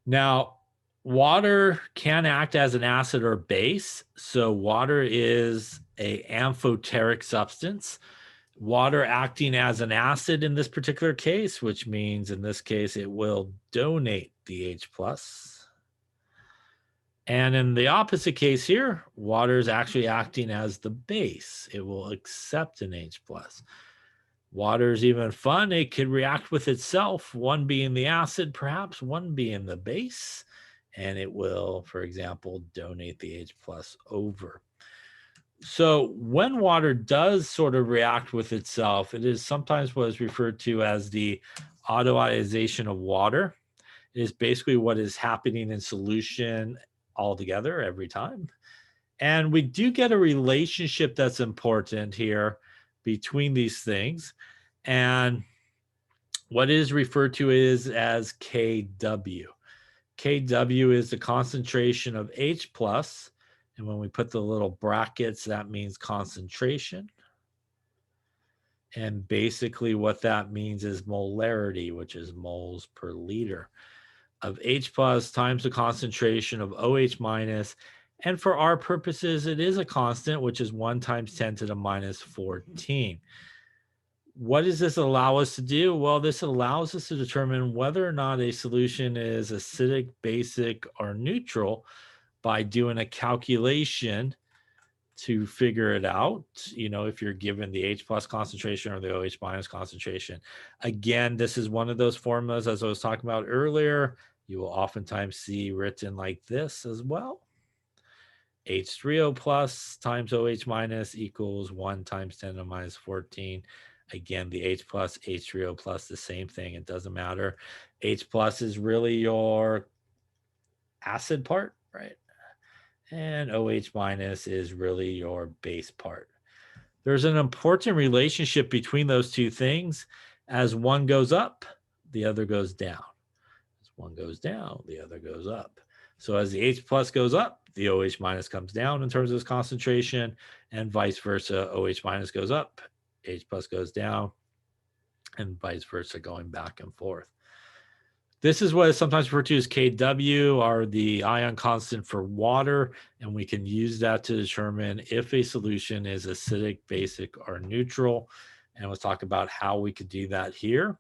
Now, water can act as an acid or base. So water is an amphoteric substance. Water acting as an acid in this particular case, which means in this case it will donate the H plus. And in the opposite case here, water is actually acting as the base. It will accept an H plus. Water is even fun. It could react with itself, one being the acid, perhaps one being the base, and it will, for example, donate the H plus over. So when water does sort of react with itself, it is sometimes what is referred to as the autoionization of water. It is basically what is happening in solution altogether every time. And we do get a relationship that's important here between these things. And what is referred to is as Kw. Kw is the concentration of H plus, and when we put the little brackets, that means concentration. And basically what that means is molarity, which is moles per liter of H plus times the concentration of OH minus. And for our purposes, it is a constant, which is 1 times 10 to the minus 14. What does this allow us to do? Well, this allows us to determine whether or not a solution is acidic, basic, or neutral by doing a calculation to figure it out. You know, if you're given the H plus concentration or the OH minus concentration. Again, this is one of those formulas, as I was talking about earlier, you will oftentimes see written like this as well. H3O plus times OH minus equals 1 times 10 to the minus 14. Again, the H plus, H3O plus, the same thing. It doesn't matter. H plus is really your acid part, right? And OH minus is really your base part. There's an important relationship between those two things. As one goes up, the other goes down. As one goes down, the other goes up. So as the H plus goes up, the OH minus comes down in terms of its concentration, and vice versa. OH minus goes up, H plus goes down, and vice versa, going back and forth. This is what is sometimes referred to as Kw, or the ion constant for water, and we can use that to determine if a solution is acidic, basic, or neutral. And we'll talk about how we could do that here.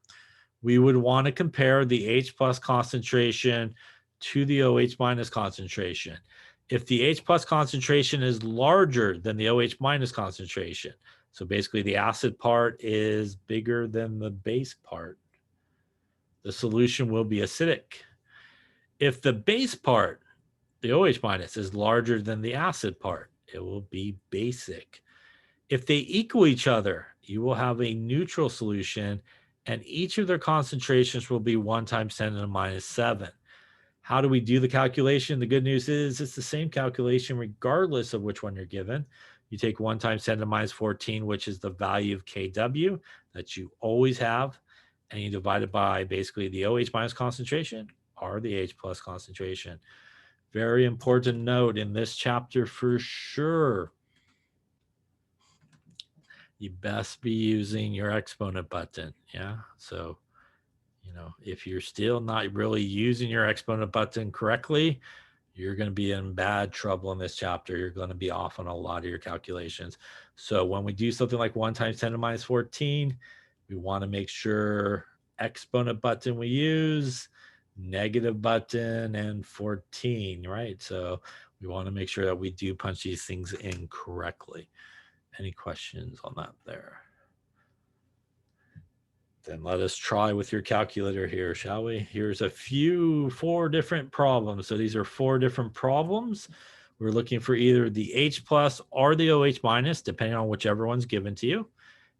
We would want to compare the H plus concentration to the OH minus concentration. If the H plus concentration is larger than the OH minus concentration, so basically the acid part is bigger than the base part, the solution will be acidic. If the base part, the OH minus, is larger than the acid part, it will be basic. If they equal each other, you will have a neutral solution, and each of their concentrations will be 1 times 10 to the minus 7. How do we do the calculation? The good news is it's the same calculation regardless of which one you're given. You take 1 times 10 to the minus 14, which is the value of Kw that you always have, and you divide it by basically the OH minus concentration or the H plus concentration. Very important note in this chapter for sure. You best be using your exponent button. Yeah. So, you know, if you're still not really using your exponent button correctly, you're going to be in bad trouble in this chapter. You're going to be off on a lot of your calculations. So when we do something like 1 times 10 to the minus 14, we want to make sure exponent button we use, negative button, and 14, right? So we want to make sure that we do punch these things in correctly. Any questions on that there? Then let us try with your calculator here, shall we? Here's four different problems. So these are 4 different problems. We're looking for either the H plus or the OH minus, depending on whichever one's given to you,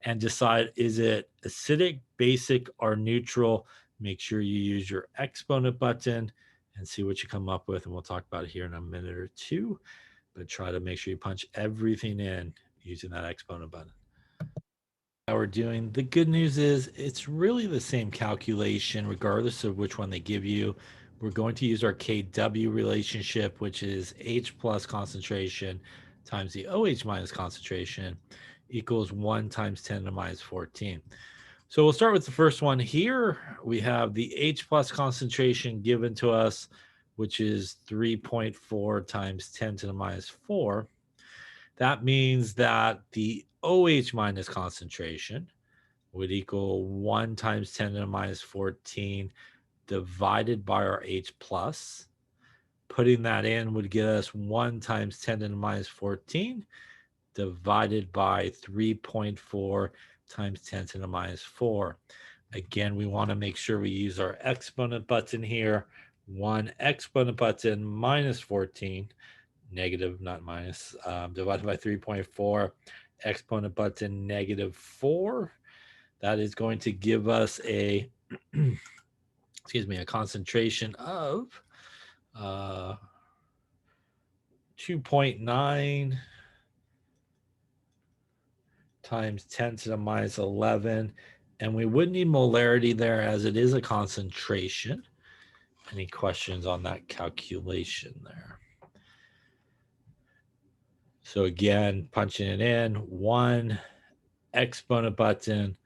and decide, is it acidic, basic, or neutral? Make sure you use your exponent button and see what you come up with. And we'll talk about it here in a minute or two, but try to make sure you punch everything in using that exponent button. We're doing. The good news is it's really the same calculation regardless of which one they give you. We're going to use our Kw relationship, which is H plus concentration times the OH minus concentration equals 1 times 10 to the minus 14. So we'll start with the first one here. We have the H plus concentration given to us, which is 3.4 times 10 to the minus 4. That means that the OH minus concentration would equal 1 times 10 to the minus 14 divided by our H plus. Putting that in would get us 1 times 10 to the minus 14 divided by 3.4 times 10 to the minus 4. Again, we want to make sure we use our exponent button here 1 exponent button minus 14, negative, not minus, divided by 3.4, exponent button negative 4. That is going to give us a, excuse me, a concentration of 2.9 times 10 to the minus 11. And we would need molarity there as it is a concentration. Any questions on that calculation there? So again, punching it in, 1 exponent button,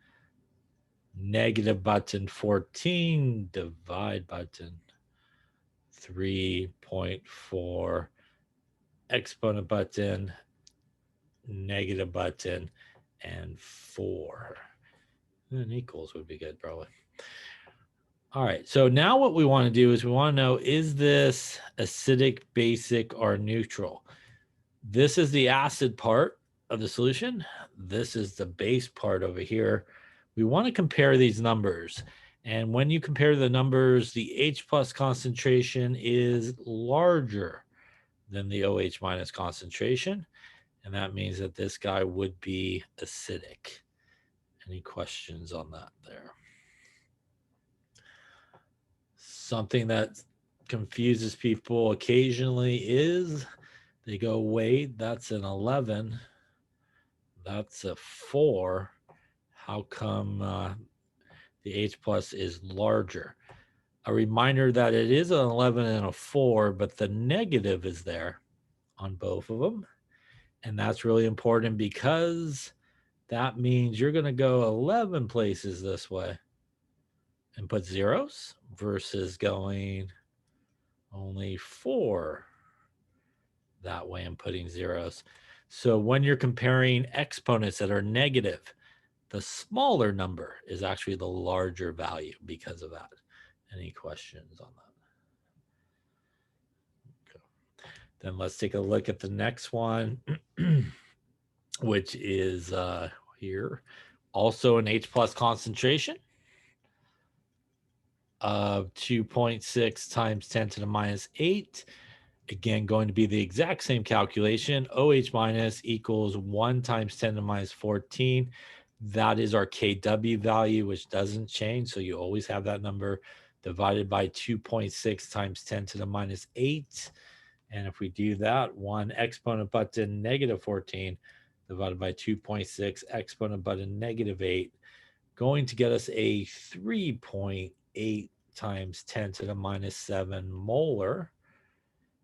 negative button 14, divide button 3.4, exponent button, negative button, and 4. And equals would be good, probably. All right, so now what we want to do is we want to know, is this acidic, basic, or neutral? This is the acid part of the solution. This is the base part over here. We want to compare these numbers. And when you compare the numbers, the H plus concentration is larger than the OH minus concentration. And that means that this guy would be acidic. Any questions on that there? Something that confuses people occasionally is they go, wait, that's an 11. That's a 4. How come the H plus is larger? A reminder that it is an 11 and a 4, but the negative is there on both of them. And that's really important because that means you're going to go 11 places this way and put zeros versus going only 4 that way and putting zeros. So when you're comparing exponents that are negative, the smaller number is actually the larger value because of that. Any questions on that? Okay. Then let's take a look at the next one, which is here. Also an H plus concentration of 2.6 times 10 to the minus 8. Again, going to be the exact same calculation. OH minus equals 1 times 10 to the minus 14. That is our KW value, which doesn't change. So you always have that number divided by 2.6 times 10 to the minus 8. And if we do that, 1 exponent button negative 14 divided by 2.6 exponent button negative 8, going to get us a 3.8 times 10 to the minus 7 molar.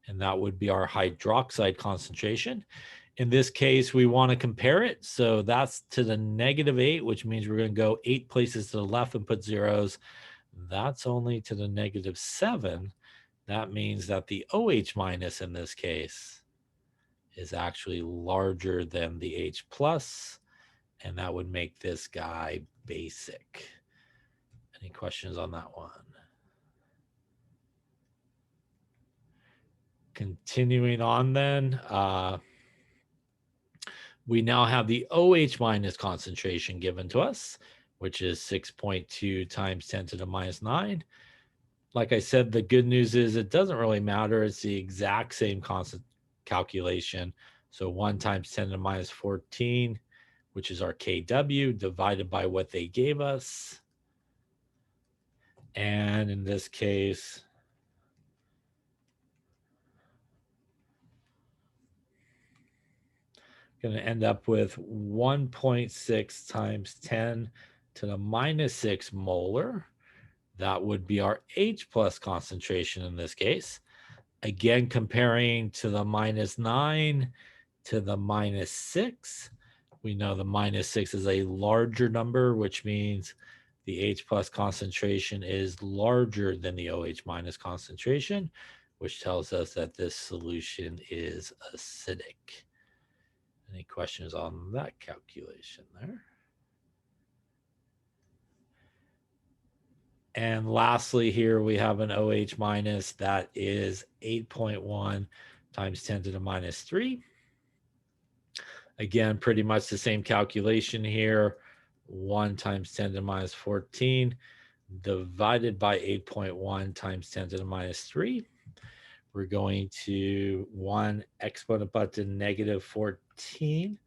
And that would be our hydroxide concentration. In this case, we want to compare it. So that's to the negative 8, which means we're going to go 8 places to the left and put zeros. That's only to the negative 7. That means that the OH minus in this case is actually larger than the H plus, and that would make this guy basic. Any questions on that one? Continuing on then, we now have the OH minus concentration given to us, which is 6.2 times 10 to the minus 9. Like I said, the good news is it doesn't really matter. It's the exact same constant calculation. So 1 times 10 to the minus 14, which is our KW, divided by what they gave us. And in this case, going to end up with 1.6 times 10 to the minus 6 molar. That would be our H plus concentration in this case. Again, comparing to the minus 9 to the minus 6. We know the minus 6 is a larger number, which means the H plus concentration is larger than the OH minus concentration, which tells us that this solution is acidic. Any questions on that calculation there? And lastly, here we have an OH minus that is 8.1 times 10 to the minus 3. Again, pretty much the same calculation here. 1 times 10 to the minus 14. divided by 8.1 times 10 to the minus 3. We're going to 1 exponent button negative 14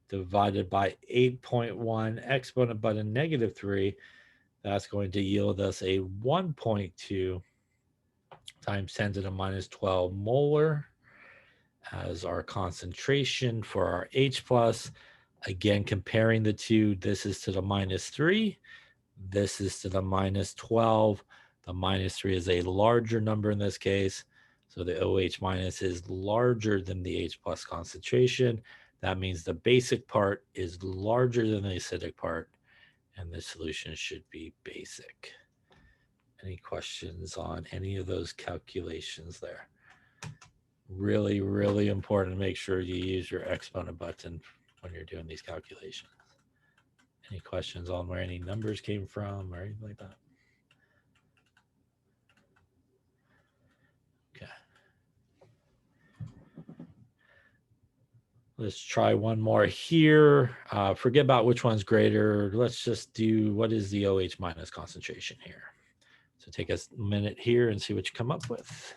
divided by 8.1 exponent button negative 3. That's going to yield us a 1.2 times 10 to the minus 12 molar as our concentration for our H plus. Again, comparing the two, this is to the minus 3. This is to the minus 12. The minus 3 is a larger number in this case. So the OH minus is larger than the H plus concentration. That means the basic part is larger than the acidic part, and the solution should be basic. Any questions on any of those calculations there? Really, really important to make sure you use your exponent button when you're doing these calculations. Any questions on where any numbers came from or anything like that? Okay. Let's try one more here. Forget about which one's greater. Let's just do what is the OH minus concentration here. So take a minute here and see what you come up with.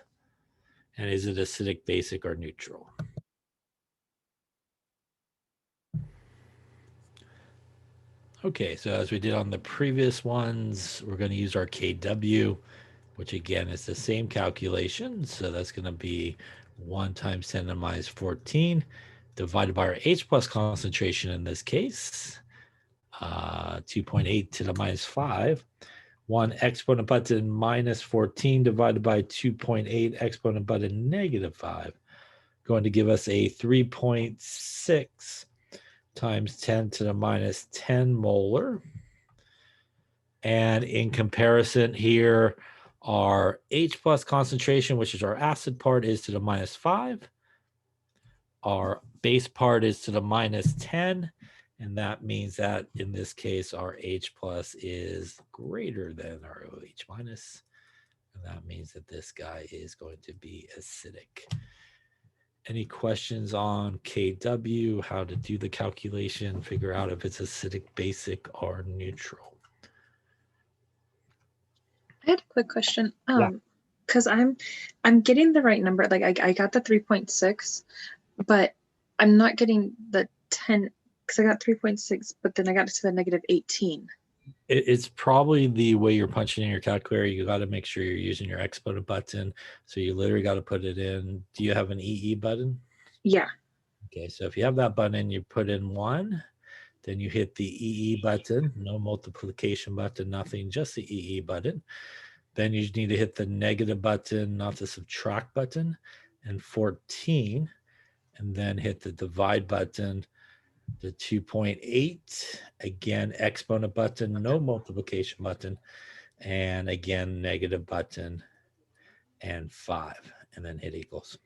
And is it acidic, basic, or neutral? Okay, so as we did on the previous ones, we're going to use our KW, which again is the same calculation. So that's going to be 1 times 10 to the minus 14 divided by our H plus concentration in this case, 2.8 to the minus 5. 1 exponent button minus 14 divided by 2.8 exponent button negative 5, going to give us a 3.6 times 10 to the minus 10 molar. And in comparison here, our H plus concentration, which is our acid part, is to the minus 5. Our base part is to the minus 10. And that means that in this case, our H plus is greater than our OH minus. And that means that this guy is going to be acidic. Any questions on KW, how to do the calculation, figure out if it's acidic, basic, or neutral? I had a quick question. Yeah. Because I'm getting the right number. Like I got the 3.6, but I'm not getting the 10 because I got 3.6, but then I got to the negative 18. It's probably the way you're punching in your calculator. You got to make sure you're using your exponent button. So you literally got to put it in. Do you have an EE button? Yeah. Okay, so if you have that button, you put in 1, then you hit the EE button, no multiplication button, nothing, just the EE button. Then you need to hit the negative button, not the subtract button, and 14, and then hit the divide button, the 2.8, again, exponent button, no multiplication button, and again, negative button, and 5, and then hit equals.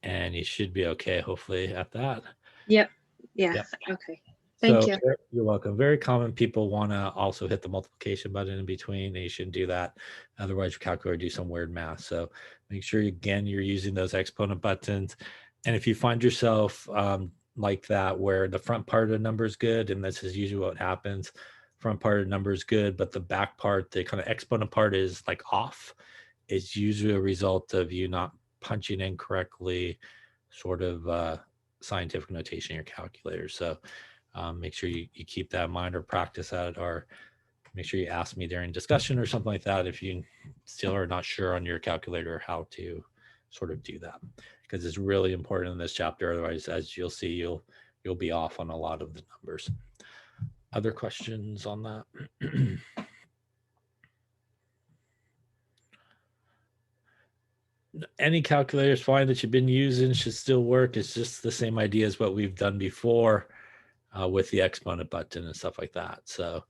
And you should be okay, hopefully, at that. Yep. Yeah. Yep. Okay. Thank you. You're welcome. Very common. People want to also hit the multiplication button in between, and you shouldn't do that. Otherwise, your calculator do some weird math. So make sure, again, you're using those exponent buttons. And if you find yourself like that, where the front part of the number is good, and this is usually what happens, front part of the number is good, but the back part, the kind of exponent part is like off, it's usually a result of you not punching in correctly, sort of scientific notation in your calculator. So make sure you keep that in mind or practice that, or make sure you ask me during discussion or something like that if you still are not sure on your calculator how to sort of do that, because it's really important in this chapter. Otherwise, as you'll see, you'll be off on a lot of the numbers. Other questions on that? Any calculator is fine that you've been using, should still work. It's just the same idea as what we've done before with the exponent button and stuff like that. So,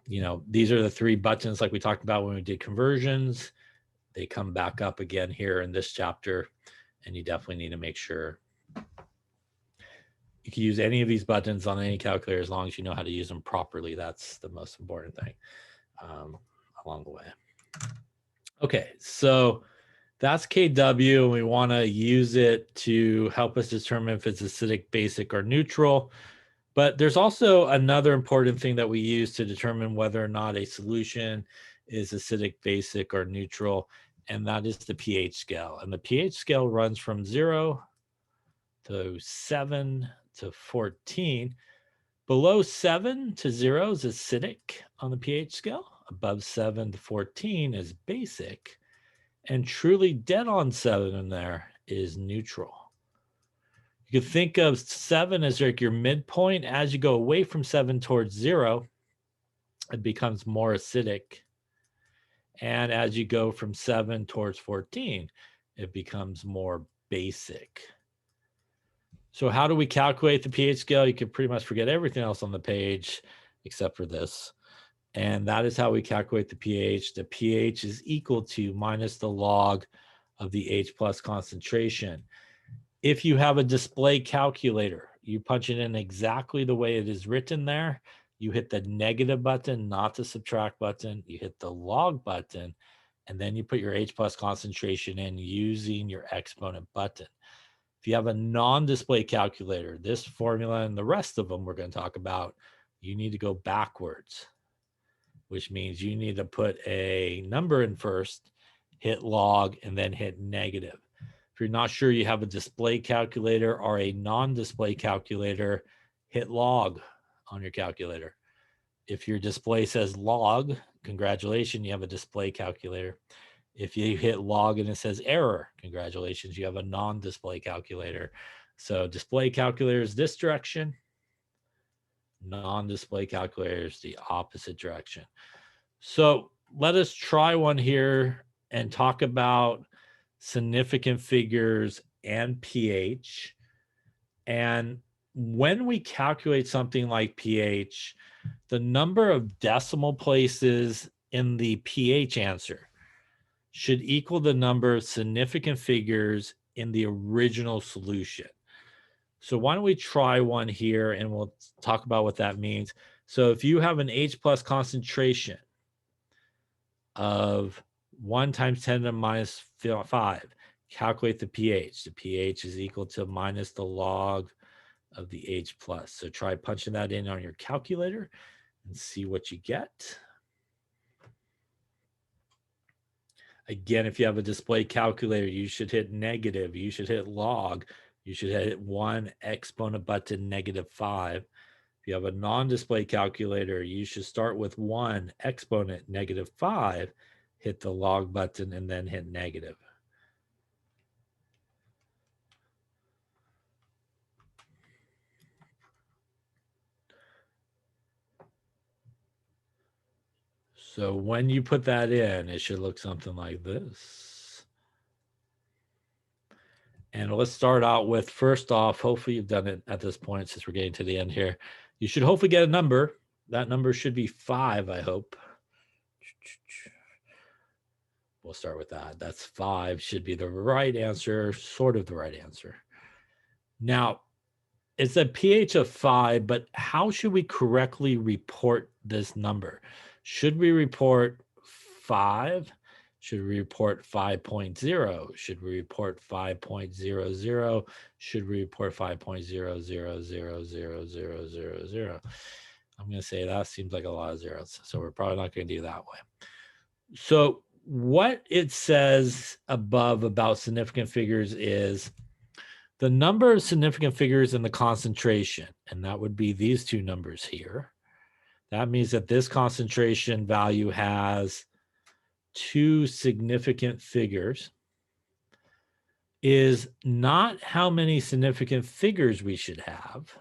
you know, these are the 3 buttons like we talked about when we did conversions. They come back up again here in this chapter, and you definitely need to make sure you can use any of these buttons on any calculator as long as you know how to use them properly. That's the most important thing along the way. Okay, so that's KW, and we want to use it to help us determine if it's acidic, basic, or neutral. But there's also another important thing that we use to determine whether or not a solution is acidic, basic, or neutral, and that is the pH scale. And the pH scale runs from 0 to 7 to 14. Below 7 to 0 is acidic on the pH scale. Above 7 to 14 is basic. And truly dead on 7 in there is neutral. You can think of 7 as like your midpoint. As you go away from 7 towards 0, it becomes more acidic. And as you go from 7 towards 14, it becomes more basic. So how do we calculate the pH scale? You can pretty much forget everything else on the page except for this. And that is how we calculate the pH. The pH is equal to minus the log of the H plus concentration. If you have a display calculator, you punch it in exactly the way it is written there. You hit the negative button, not the subtract button. You hit the log button, and then you put your H plus concentration in using your exponent button. If you have a non-display calculator, this formula and the rest of them we're going to talk about, you need to go backwards, which means you need to put a number in first, hit log, and then hit negative. If you're not sure you have a display calculator or a non-display calculator, hit log on your calculator. If your display says log, congratulations, you have a display calculator. If you hit log and it says error, congratulations, you have a non-display calculator. So display calculator is this direction. Non-display calculator is the opposite direction. So let us try one here and talk about significant figures and pH. And when we calculate something like pH, the number of decimal places in the pH answer should equal the number of significant figures in the original solution. So why don't we try one here and we'll talk about what that means. So if you have an H plus concentration of 1 times 10 to the minus 5, calculate the pH. The pH is equal to minus the log of the H plus. So try punching that in on your calculator and see what you get. Again, if you have a display calculator, you should hit negative. You should hit log. You should hit 1 exponent button -5. If you have a non-display calculator, you should start with 1 exponent -5, hit the log button, and then hit negative. So when you put that in, it should look something like this. And let's start out with, first off, hopefully you've done it at this point since we're getting to the end here. You should hopefully get a number. That number should be 5, I hope. We'll start with that. That's 5, should be the right answer, sort of the right answer. Now, it's a pH of 5, but how should we correctly report this number? Should we report 5? Should we report 5.0? Should we report 5.00? Should we report 5.00000000? I'm going to say that seems like a lot of zeros, so we're probably not going to do that way. So what it says above about significant figures is the number of significant figures in the concentration, and that would be these two numbers here. That means that this concentration value has 2 significant figures, is not how many significant figures we should have.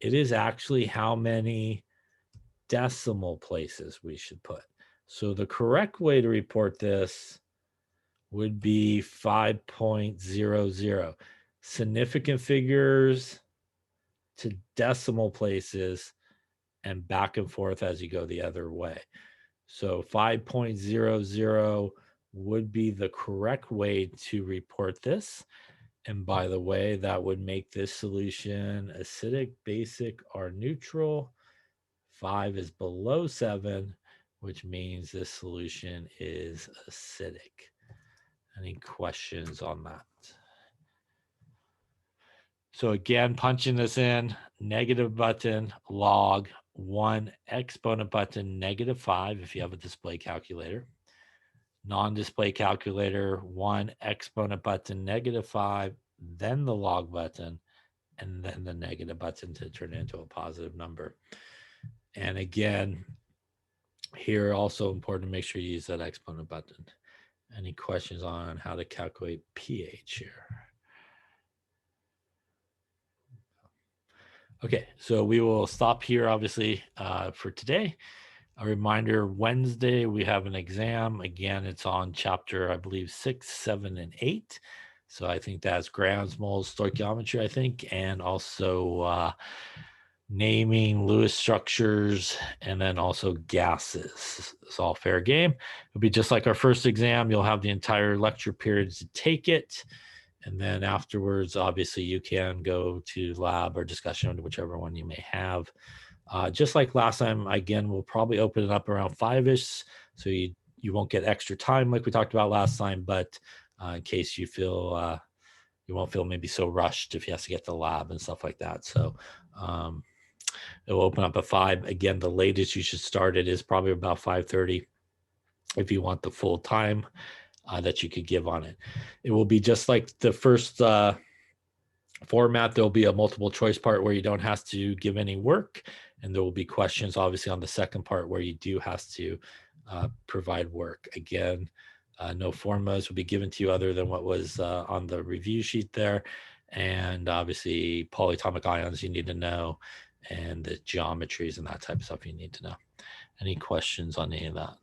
It is actually how many decimal places we should put. So the correct way to report this would be 5.00. Significant figures to decimal places and back and forth as you go the other way. So 5.00 would be the correct way to report this. And by the way, that would make this solution acidic, basic, or neutral. 5 is below 7, which means this solution is acidic. Any questions on that? So again, punching this in, negative button, log, 1 exponent button, -5 if you have a display calculator. Non-display calculator, 1 exponent button, -5, then the log button, and then the negative button to turn it into a positive number. And again, here also important to make sure you use that exponent button. Any questions on how to calculate pH here? Okay, so we will stop here, obviously, for today. A reminder, Wednesday, we have an exam. Again, it's on chapter, I believe, 6, 7, and 8. So I think that's grams, moles, stoichiometry, I think, and also naming Lewis structures, and then also gases. It's all fair game. It'll be just like our first exam. You'll have the entire lecture period to take it. And then afterwards, obviously, you can go to lab or discussion, whichever one you may have. Just like last time, again, we'll probably open it up around 5-ish, so you won't get extra time like we talked about last time, but in case you feel, you won't feel maybe so rushed if you have to get to the lab and stuff like that. So it will open up at 5. Again, the latest you should start it is probably about 5:30 if you want the full time that you could give on it. It will be just like the first format. There'll be a multiple choice part where you don't have to give any work, and there will be questions obviously on the second part where you do have to provide work. Again, no formulas will be given to you other than what was on the review sheet there, and obviously polyatomic ions you need to know, and the geometries and that type of stuff you need to know. Any questions on any of that?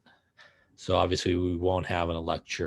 So obviously we won't have a lecture